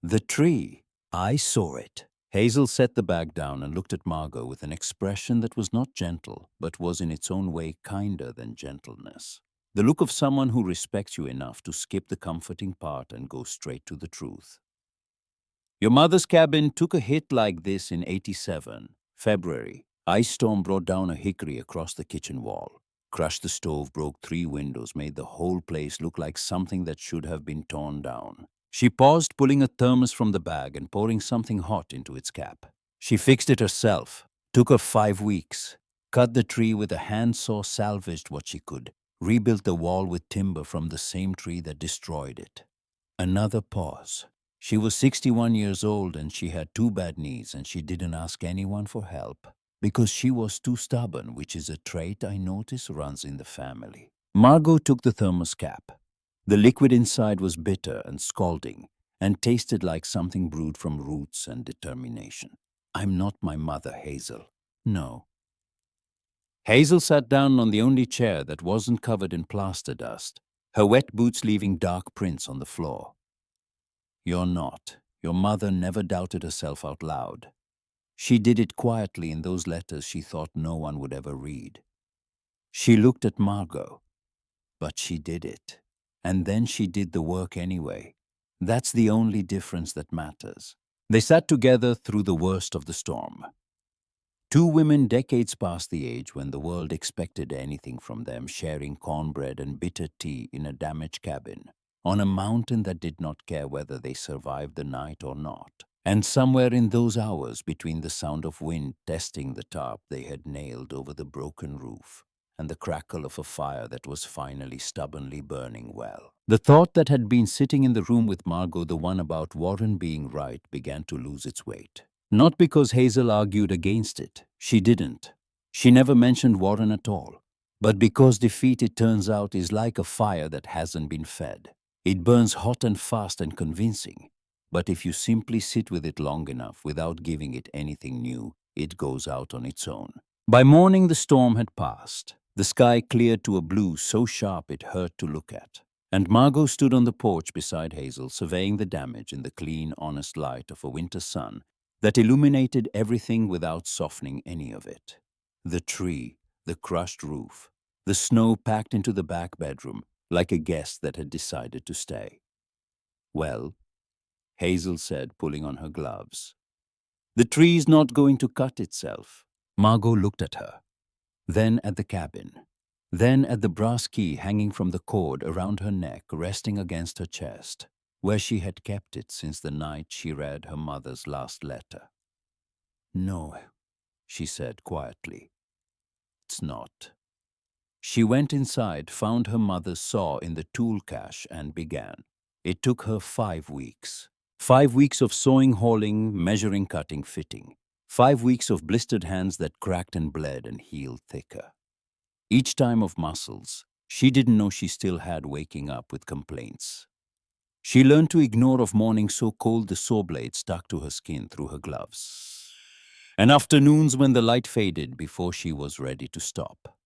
The tree. I saw it. Hazel set the bag down and looked at Margot with an expression that was not gentle, but was in its own way kinder than gentleness. The look of someone who respects you enough to skip the comforting part and go straight to the truth. Your mother's cabin took a hit like this in '87, February. Ice storm brought down a hickory across the kitchen wall, crushed the stove, broke 3 windows, made the whole place look like something that should have been torn down. She paused, pulling a thermos from the bag and pouring something hot into its cap. She fixed it herself. Took her 5 weeks. Cut the tree with a handsaw, salvaged what she could, rebuilt the wall with timber from the same tree that destroyed it. Another pause. She was 61 years old and she had 2 bad knees, and she didn't ask anyone for help because she was too stubborn, which is a trait I notice runs in the family. Margot took the thermos cap. The liquid inside was bitter and scalding and tasted like something brewed from roots and determination. I'm not my mother, Hazel. No. Hazel sat down on the only chair that wasn't covered in plaster dust, her wet boots leaving dark prints on the floor. You're not. Your mother never doubted herself out loud. She did it quietly in those letters she thought no one would ever read. She looked at Margot, but she did it. And then she did the work anyway. That's the only difference that matters. They sat together through the worst of the storm. 2 women decades past the age when the world expected anything from them, sharing cornbread and bitter tea in a damaged cabin, on a mountain that did not care whether they survived the night or not. And somewhere in those hours, between the sound of wind testing the tarp they had nailed over the broken roof and the crackle of a fire that was finally stubbornly burning well, the thought that had been sitting in the room with Margot, the one about Warren being right, began to lose its weight. Not because Hazel argued against it. She didn't. She never mentioned Warren at all. But because defeat, it turns out, is like a fire that hasn't been fed. It burns hot and fast and convincing. But if you simply sit with it long enough without giving it anything new, it goes out on its own. By morning, the storm had passed. The sky cleared to a blue so sharp it hurt to look at. And Margot stood on the porch beside Hazel, surveying the damage in the clean, honest light of a winter sun that illuminated everything without softening any of it. The tree, the crushed roof, the snow packed into the back bedroom like a guest that had decided to stay. Well, Hazel said, pulling on her gloves, the tree's not going to cut itself. Margot looked at her, then at the cabin, then at the brass key hanging from the cord around her neck, resting against her chest, where she had kept it since the night she read her mother's last letter. No, she said quietly. It's not. She went inside, found her mother's saw in the tool cache, and began. It took her 5 weeks. 5 weeks of sewing, hauling, measuring, cutting, fitting. 5 weeks of blistered hands that cracked and bled and healed thicker. Each time of muscles she didn't know she still had, waking up with complaints. She learned to ignore of mornings so cold the saw blade stuck to her skin through her gloves, and afternoons when the light faded before she was ready to stop.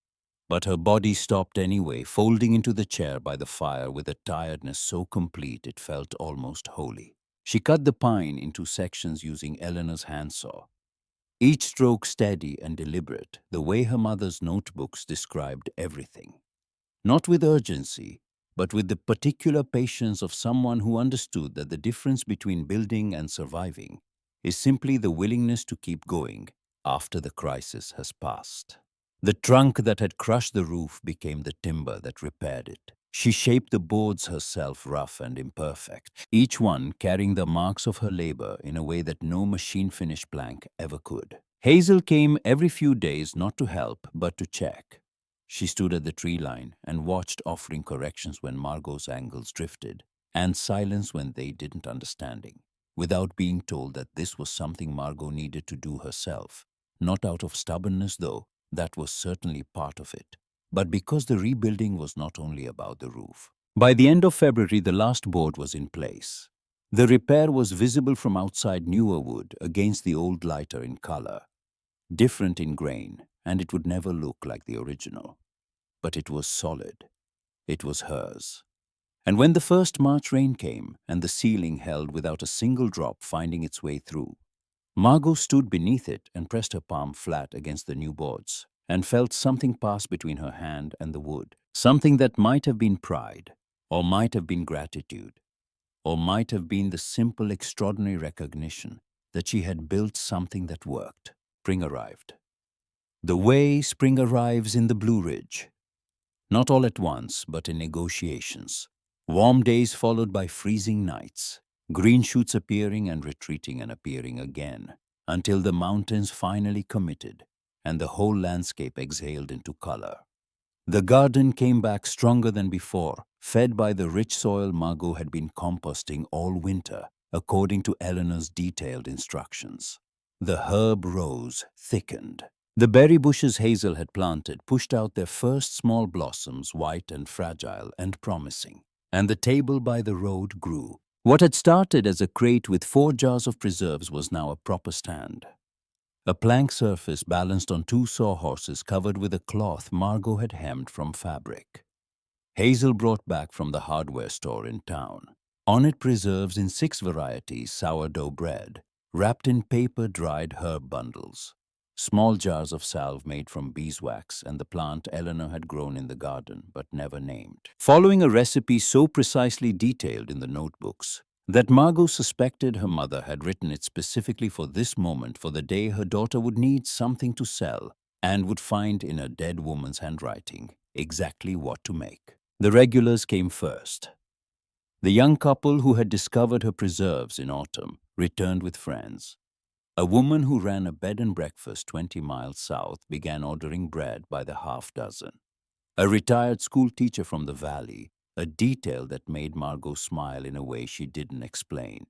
But her body stopped anyway, folding into the chair by the fire with a tiredness so complete it felt almost holy. She cut the pine into sections using Eleanor's handsaw, each stroke steady and deliberate, the way her mother's notebooks described everything. Not with urgency, but with the particular patience of someone who understood that the difference between building and surviving is simply the willingness to keep going after the crisis has passed. The trunk that had crushed the roof became the timber that repaired it. She shaped the boards herself, rough and imperfect, each one carrying the marks of her labor in a way that no machine-finished plank ever could. Hazel came every few days not to help, but to check. She stood at the tree line and watched, offering corrections when Margot's angles drifted, and silence when they didn't understanding, without being told that this was something Margot needed to do herself. Not out of stubbornness, though, that was certainly part of it, but because the rebuilding was not only about the roof. By the end of February, the last board was in place. The repair was visible from outside newer wood against the old lighter in color, different in grain, and it would never look like the original. But it was solid. It was hers. And when the first March rain came and the ceiling held without a single drop finding its way through, Margot stood beneath it and pressed her palm flat against the new boards and felt something pass between her hand and the wood, something that might have been pride, or might have been gratitude, or might have been the simple, extraordinary recognition that she had built something that worked. Spring arrived. The way spring arrives in the Blue Ridge. Not all at once, but in negotiations. Warm days followed by freezing nights, green shoots appearing and retreating and appearing again, until the mountains finally committed and the whole landscape exhaled into color. The garden came back stronger than before, fed by the rich soil Margot had been composting all winter, according to Eleanor's detailed instructions. The herb rose, thickened. The berry bushes Hazel had planted pushed out their first small blossoms, white and fragile and promising, and the table by the road grew. What had started as a crate with 4 jars of preserves was now a proper stand. A plank surface balanced on 2 sawhorses covered with a cloth Margot had hemmed from fabric. Hazel brought back from the hardware store in town. On it preserves in 6 varieties sourdough bread, wrapped in paper-dried herb bundles. Small jars of salve made from beeswax and the plant Eleanor had grown in the garden but never named. Following a recipe so precisely detailed in the notebooks that Margot suspected her mother had written it specifically for this moment, for the day her daughter would need something to sell and would find in a dead woman's handwriting exactly what to make. The regulars came first. The young couple who had discovered her preserves in autumn returned with friends. A woman who ran a bed and breakfast 20 miles south began ordering bread by the half dozen. A retired school teacher from the valley, a detail that made Margot smile in a way she didn't explain,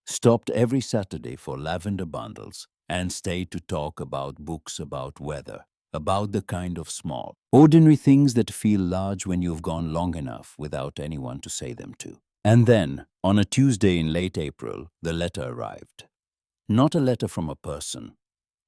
stopped every Saturday for lavender bundles and stayed to talk about books, about weather, about the kind of small, ordinary things that feel large when you've gone long enough without anyone to say them to. And then, on a Tuesday in late April, the letter arrived. Not a letter from a person,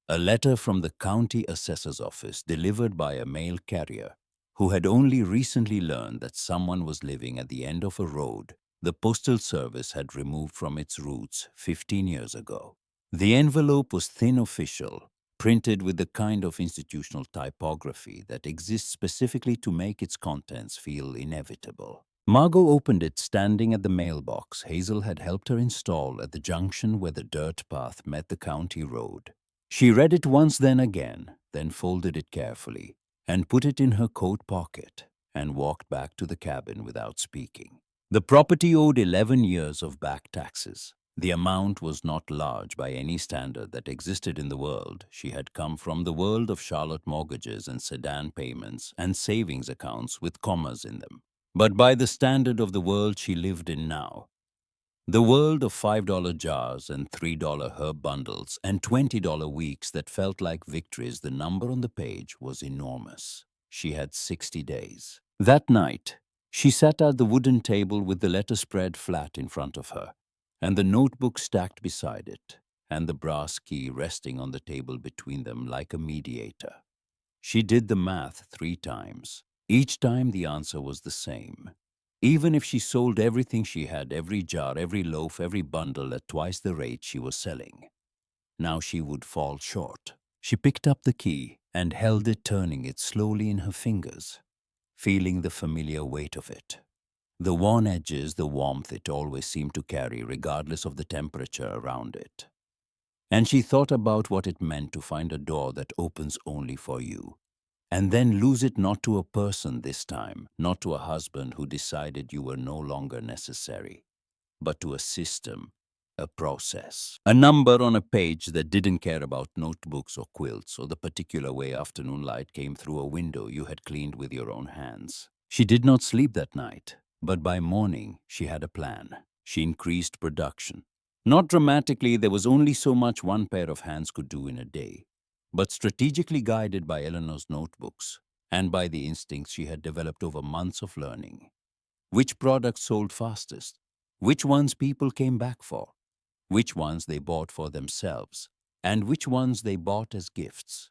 a letter from the county assessor's office delivered by a mail carrier who had only recently learned that someone was living at the end of a road the Postal Service had removed from its routes 15 years ago. The envelope was thin, official, printed with the kind of institutional typography that exists specifically to make its contents feel inevitable. Margot opened it standing at the mailbox Hazel had helped her install at the junction where the dirt path met the county road. She read it once, then again, then folded it carefully and put it in her coat pocket and walked back to the cabin without speaking. The property owed 11 years of back taxes. The amount was not large by any standard that existed in the world. She had come from the world of Charlotte mortgages and sedan payments and savings accounts with commas in them. But by the standard of the world she lived in now, the world of $5 jars and $3 herb bundles and $20 weeks that felt like victories, the number on the page was enormous. She had 60 days. That night, she sat at the wooden table with the letter spread flat in front of her, and the notebook stacked beside it, and the brass key resting on the table between them like a mediator. She did the math 3 times. Each time the answer was the same. Even if she sold everything she had, every jar, every loaf, every bundle at twice the rate she was selling, now she would fall short. She picked up the key and held it, turning it slowly in her fingers, feeling the familiar weight of it. The worn edges, the warmth it always seemed to carry regardless of the temperature around it. And she thought about what it meant to find a door that opens only for you, And then lose it not to a person this time, not to a husband who decided you were no longer necessary, but to a system, a process. A number on a page that didn't care about notebooks or quilts or the particular way afternoon light came through a window you had cleaned with your own hands. She did not sleep that night, but by morning she had a plan. She increased production. Not dramatically, there was only so much one pair of hands could do in a day, but strategically guided by Eleanor's notebooks and by the instincts she had developed over months of learning. Which products sold fastest? Which ones people came back for? Which ones they bought for themselves? And which ones they bought as gifts?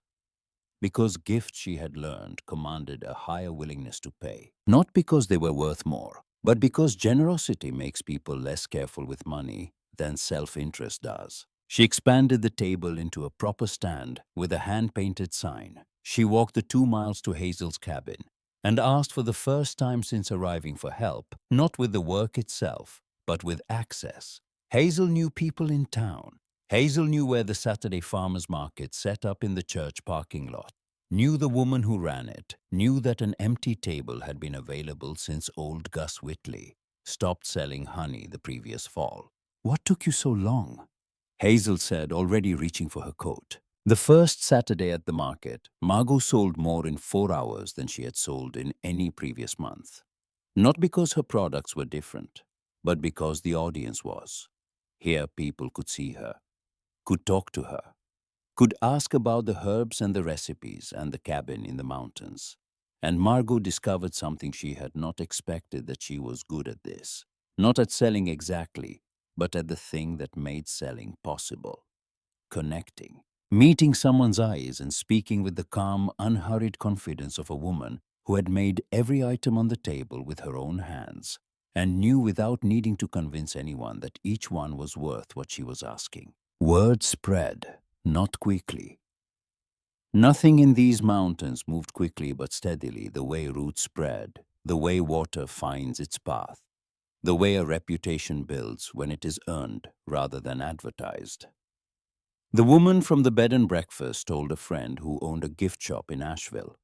Because gifts, she had learned, commanded a higher willingness to pay. Not because they were worth more, but because generosity makes people less careful with money than self-interest does. She expanded the table into a proper stand with a hand-painted sign. She walked the 2 miles to Hazel's cabin and asked for the first time since arriving for help, not with the work itself, but with access. Hazel knew people in town. Hazel knew where the Saturday farmers market set up in the church parking lot, knew the woman who ran it, knew that an empty table had been available since old Gus Whitley stopped selling honey the previous fall. "What took you so long?" Hazel said, already reaching for her coat. The first Saturday at the market, Margot sold more in 4 hours than she had sold in any previous month. Not because her products were different, but because the audience was. Here people could see her, could talk to her, could ask about the herbs and the recipes and the cabin in the mountains. And Margot discovered something she had not expected, that she was good at this. Not at selling exactly, but at the thing that made selling possible. Connecting. Meeting someone's eyes and speaking with the calm, unhurried confidence of a woman who had made every item on the table with her own hands and knew without needing to convince anyone that each one was worth what she was asking. Word spread, not quickly. Nothing in these mountains moved quickly but steadily, the way roots spread, the way water finds its path, the way a reputation builds when it is earned rather than advertised. The woman from the bed and breakfast told a friend who owned a gift shop in Asheville.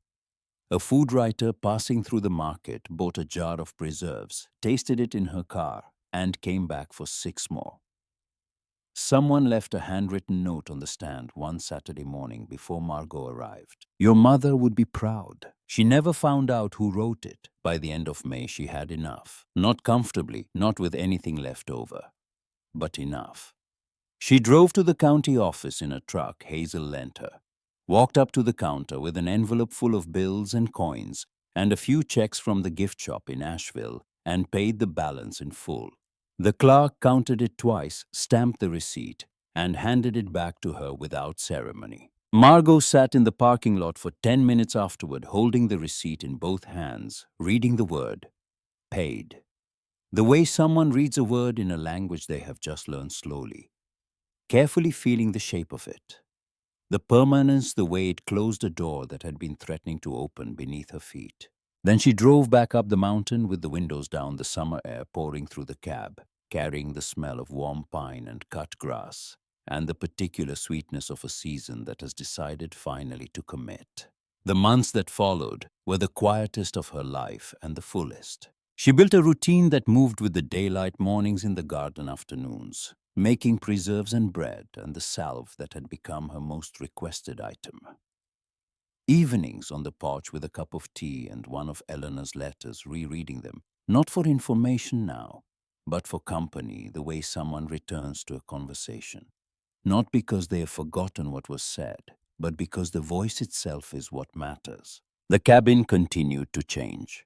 A food writer passing through the market bought a jar of preserves, tasted it in her car, and came back for 6 more. Someone left a handwritten note on the stand one Saturday morning before Margot arrived. Your mother would be proud. She never found out who wrote it. By the end of May, she had enough. Not comfortably, not with anything left over, but enough. She drove to the county office in a truck Hazel lent her, walked up to the counter with an envelope full of bills and coins and a few checks from the gift shop in Asheville, and paid the balance in full. The clerk counted it twice, stamped the receipt, and handed it back to her without ceremony. Margot sat in the parking lot for 10 minutes afterward, holding the receipt in both hands, reading the word, paid. The way someone reads a word in a language they have just learned slowly, carefully feeling the shape of it. The permanence, the way it closed a door that had been threatening to open beneath her feet. Then she drove back up the mountain with the windows down, the summer air pouring through the cab, carrying the smell of warm pine and cut grass, and the particular sweetness of a season that has decided finally to commit. The months that followed were the quietest of her life and the fullest. She built a routine that moved with the daylight, mornings in the garden, afternoons, making preserves and bread and the salve that had become her most requested item. Evenings on the porch with a cup of tea and one of Eleanor's letters, rereading them, not for information now, but for company, the way someone returns to a conversation. Not because they have forgotten what was said, but because the voice itself is what matters. The cabin continued to change.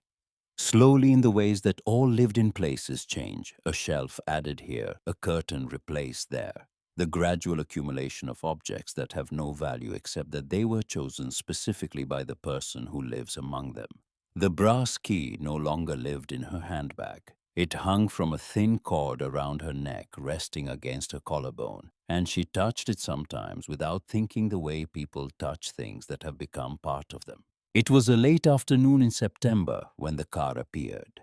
Slowly, in the ways that all lived-in places change, a shelf added here, a curtain replaced there, the gradual accumulation of objects that have no value except that they were chosen specifically by the person who lives among them. The brass key no longer lived in her handbag. It hung from a thin cord around her neck, resting against her collarbone, and she touched it sometimes without thinking, the way people touch things that have become part of them. It was a late afternoon in September when the car appeared.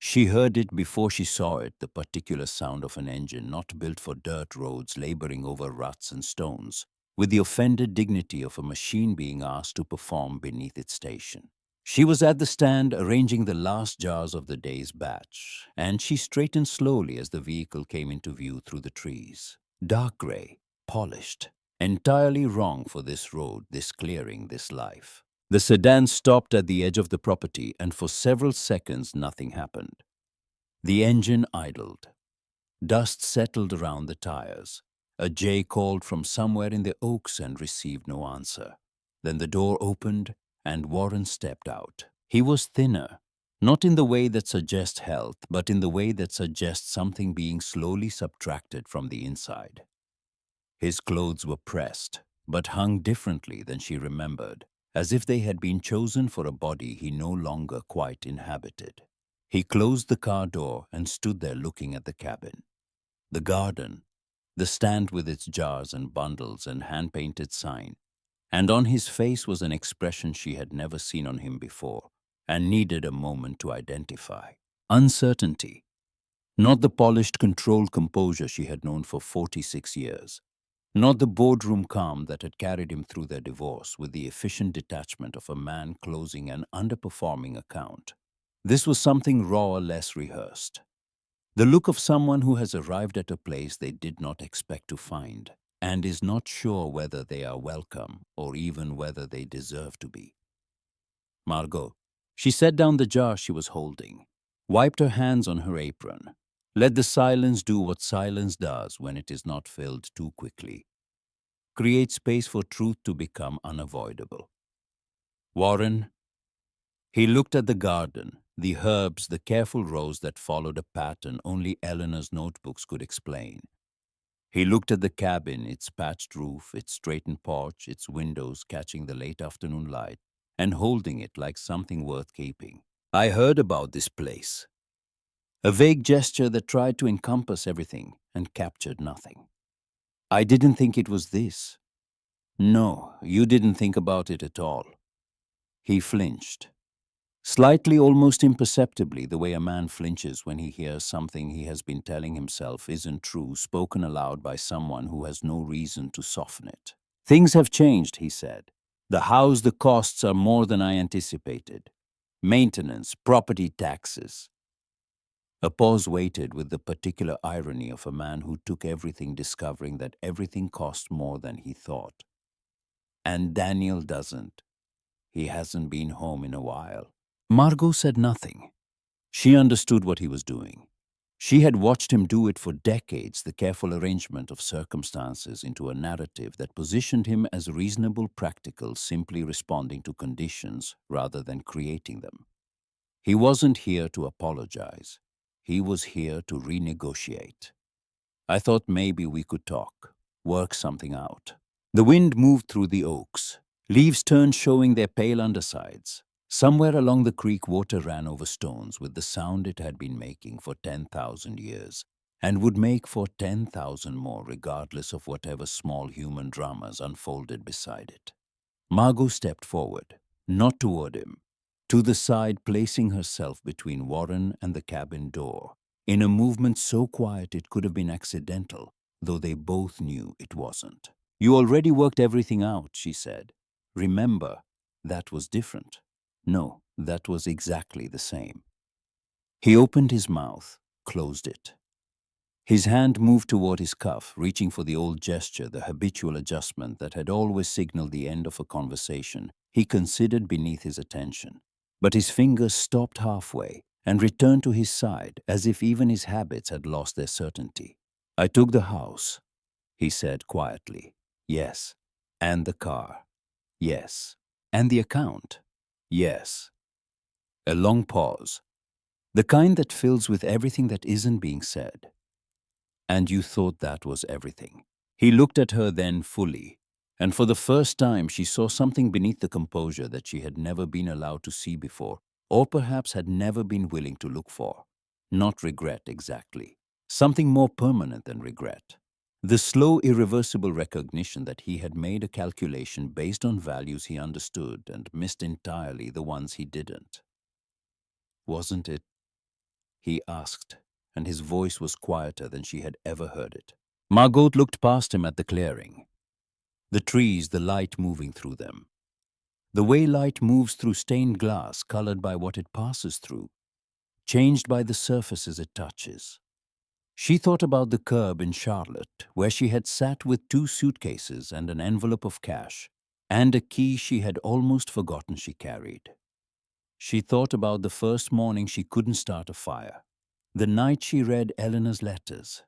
She heard it before she saw it, the particular sound of an engine not built for dirt roads laboring over ruts and stones, with the offended dignity of a machine being asked to perform beneath its station. She was at the stand arranging the last jars of the day's batch, and she straightened slowly as the vehicle came into view through the trees. Dark gray, polished, entirely wrong for this road, this clearing, this life. The sedan stopped at the edge of the property, and for several seconds nothing happened. The engine idled. Dust settled around the tires. A jay called from somewhere in the oaks and received no answer. Then the door opened and Warren stepped out. He was thinner, not in the way that suggests health, but in the way that suggests something being slowly subtracted from the inside. His clothes were pressed, but hung differently than she remembered, as if they had been chosen for a body he no longer quite inhabited. He closed the car door and stood there looking at the cabin. The garden, the stand with its jars and bundles and hand-painted sign, and on his face was an expression she had never seen on him before and needed a moment to identify. Uncertainty, not the polished, controlled composure she had known for 46 years, not the boardroom calm that had carried him through their divorce with the efficient detachment of a man closing an underperforming account. This was something raw, less rehearsed. The look of someone who has arrived at a place they did not expect to find and is not sure whether they are welcome or even whether they deserve to be. Margot. She set down the jar she was holding, wiped her hands on her apron, let the silence do what silence does when it is not filled too quickly. Create space for truth to become unavoidable. Warren. He looked at the garden, the herbs, the careful rows that followed a pattern only Eleanor's notebooks could explain. He looked at the cabin, its patched roof, its straightened porch, its windows catching the late afternoon light, and holding it like something worth keeping. I heard about this place. A vague gesture that tried to encompass everything and captured nothing. I didn't think it was this. No, you didn't think about it at all. He flinched. Slightly, almost imperceptibly, the way a man flinches when he hears something he has been telling himself isn't true, spoken aloud by someone who has no reason to soften it. Things have changed, he said. The house, the costs are more than I anticipated. Maintenance, property taxes. A pause waited with the particular irony of a man who took everything discovering that everything cost more than he thought. And Daniel doesn't. He hasn't been home in a while. Margot said nothing. She understood what he was doing. She had watched him do it for decades, the careful arrangement of circumstances into a narrative that positioned him as reasonable, practical, simply responding to conditions rather than creating them. He wasn't here to apologize. He was here to renegotiate. I thought maybe we could talk, work something out. The wind moved through the oaks. Leaves turned, showing their pale undersides. Somewhere along the creek, water ran over stones with the sound it had been making for 10,000 years, and would make for 10,000 more regardless of whatever small human dramas unfolded beside it. Margot stepped forward, not toward him, to the side, placing herself between Warren and the cabin door, in a movement so quiet it could have been accidental, though they both knew it wasn't. You already worked everything out, she said. Remember, that was different. No, that was exactly the same. He opened his mouth, closed it. His hand moved toward his cuff, reaching for the old gesture, the habitual adjustment that had always signaled the end of a conversation he considered beneath his attention. But his fingers stopped halfway and returned to his side as if even his habits had lost their certainty. I took the house, he said quietly. Yes. And the car. Yes. And the account. Yes. A long pause. The kind that fills with everything that isn't being said. And you thought that was everything. He looked at her then fully, and for the first time she saw something beneath the composure that she had never been allowed to see before, or perhaps had never been willing to look for. Not regret exactly. Something more permanent than regret. The slow, irreversible recognition that he had made a calculation based on values he understood and missed entirely the ones he didn't. Wasn't it? He asked, and his voice was quieter than she had ever heard it. Margot looked past him at the clearing. The trees, the light moving through them. The way light moves through stained glass, colored by what it passes through, changed by the surfaces it touches. She thought about the curb in Charlotte, where she had sat with 2 suitcases and an envelope of cash, and a key she had almost forgotten she carried. She thought about the first morning she couldn't start a fire, the night she read Eleanor's letters,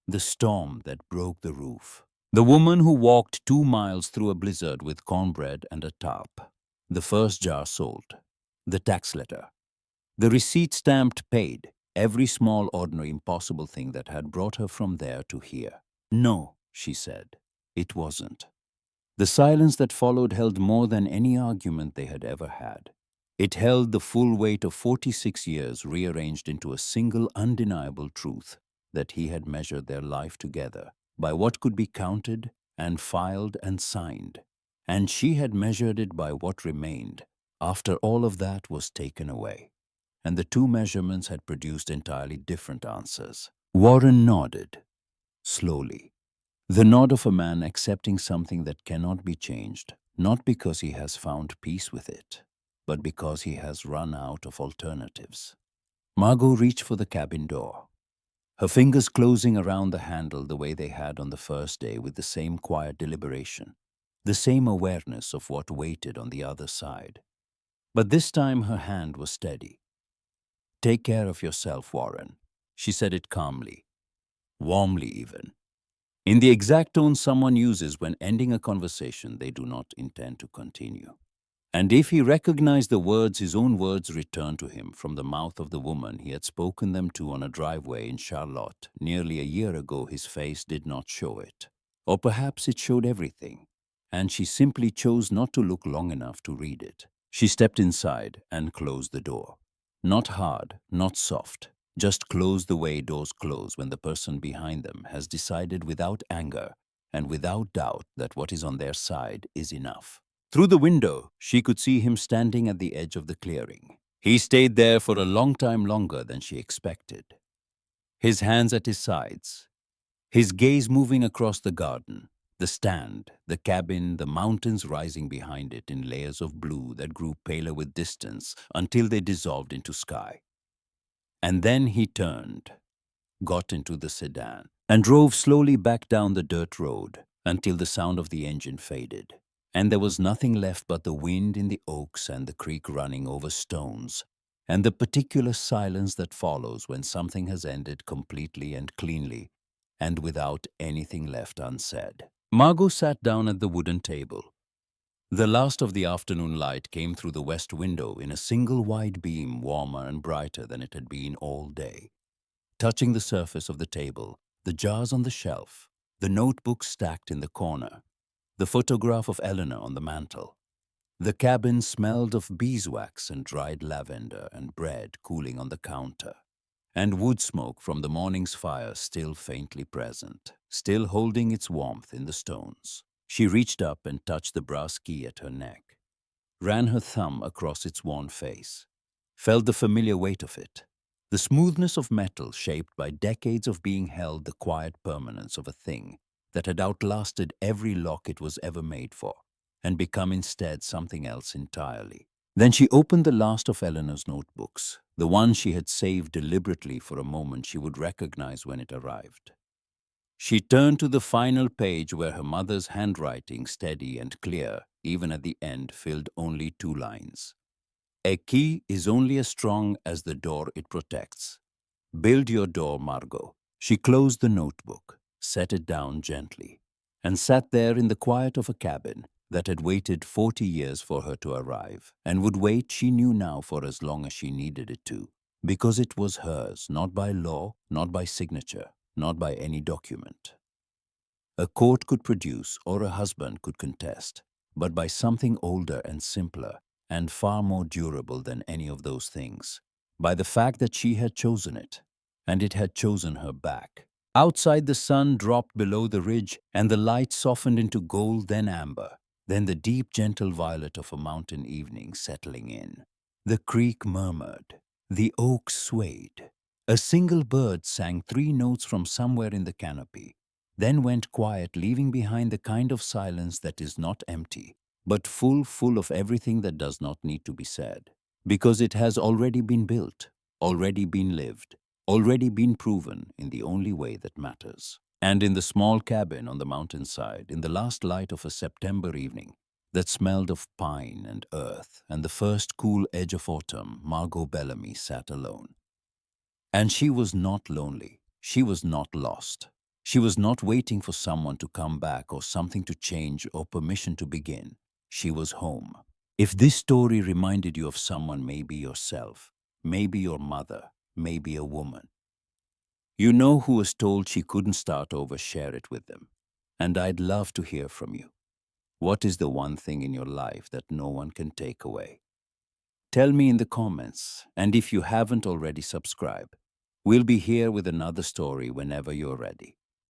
the storm that broke the roof, the woman who walked 2 miles through a blizzard with cornbread and a tarp, the first jar sold, the tax letter, the receipt stamped paid, every small, ordinary, impossible thing that had brought her from there to here. No, she said, it wasn't. The silence that followed held more than any argument they had ever had. It held the full weight of 46 years rearranged into a single undeniable truth that he had measured their life together by what could be counted and filed and signed, and she had measured it by what remained after all of that was taken away. And the two measurements had produced entirely different answers. Warren nodded, slowly. The nod of a man accepting something that cannot be changed, not because he has found peace with it, but because he has run out of alternatives. Margot reached for the cabin door, her fingers closing around the handle the way they had on the first day, with the same quiet deliberation, the same awareness of what waited on the other side. But this time her hand was steady. "Take care of yourself, Warren," she said it calmly, warmly even, in the exact tone someone uses when ending a conversation they do not intend to continue. And if he recognized the words, his own words returned to him from the mouth of the woman he had spoken them to on a driveway in Charlotte nearly a year ago. His face did not show it. Or perhaps it showed everything, and she simply chose not to look long enough to read it. She stepped inside and closed the door. Not hard, not soft, just close the way doors close when the person behind them has decided without anger and without doubt that what is on their side is enough. Through the window, she could see him standing at the edge of the clearing. He stayed there for a long time, longer than she expected. His hands at his sides, his gaze moving across the garden, the stand, the cabin, the mountains rising behind it in layers of blue that grew paler with distance until they dissolved into sky. And then he turned, got into the sedan, and drove slowly back down the dirt road until the sound of the engine faded, and there was nothing left but the wind in the oaks and the creek running over stones, and the particular silence that follows when something has ended completely and cleanly and without anything left unsaid. Margot sat down at the wooden table. The last of the afternoon light came through the west window in a single wide beam, warmer and brighter than it had been all day. Touching the surface of the table, the jars on the shelf, the notebooks stacked in the corner, the photograph of Eleanor on the mantel. The cabin smelled of beeswax and dried lavender and bread cooling on the counter, and wood smoke from the morning's fire still faintly present, still holding its warmth in the stones. She reached up and touched the brass key at her neck, ran her thumb across its worn face, felt the familiar weight of it, the smoothness of metal shaped by decades of being held, the quiet permanence of a thing that had outlasted every lock it was ever made for and become instead something else entirely. Then she opened the last of Eleanor's notebooks, the one she had saved deliberately for a moment she would recognize when it arrived. She turned to the final page where her mother's handwriting, steady and clear, even at the end, filled only 2 lines. "A key is only as strong as the door it protects. Build your door, Margot." She closed the notebook, set it down gently, and sat there in the quiet of a cabin that had waited 40 years for her to arrive, and would wait, she knew now, for as long as she needed it to, because it was hers, not by law, not by signature, not by any document a court could produce or a husband could contest, but by something older and simpler and far more durable than any of those things, by the fact that she had chosen it, and it had chosen her back. Outside, the sun dropped below the ridge, and the light softened into gold, then amber, then the deep, gentle violet of a mountain evening settling in. The creek murmured. The oaks swayed. A single bird sang 3 notes from somewhere in the canopy. then went quiet, leaving behind the kind of silence that is not empty, but full of everything that does not need to be said, because it has already been built, already been lived, already been proven in the only way that matters. And in the small cabin on the mountainside, in the last light of a September evening that smelled of pine and earth and the first cool edge of autumn, Margot Bellamy sat alone. And she was not lonely. She was not lost. She was not waiting for someone to come back or something to change or permission to begin. She was home. If this story reminded you of someone, maybe yourself, maybe your mother, maybe a woman, you know who was told she couldn't start over, share it with them. And I'd love to hear from you. What is the one thing in your life that no one can take away? Tell me in the comments, and if you haven't already subscribed, we'll be here with another story whenever you're ready.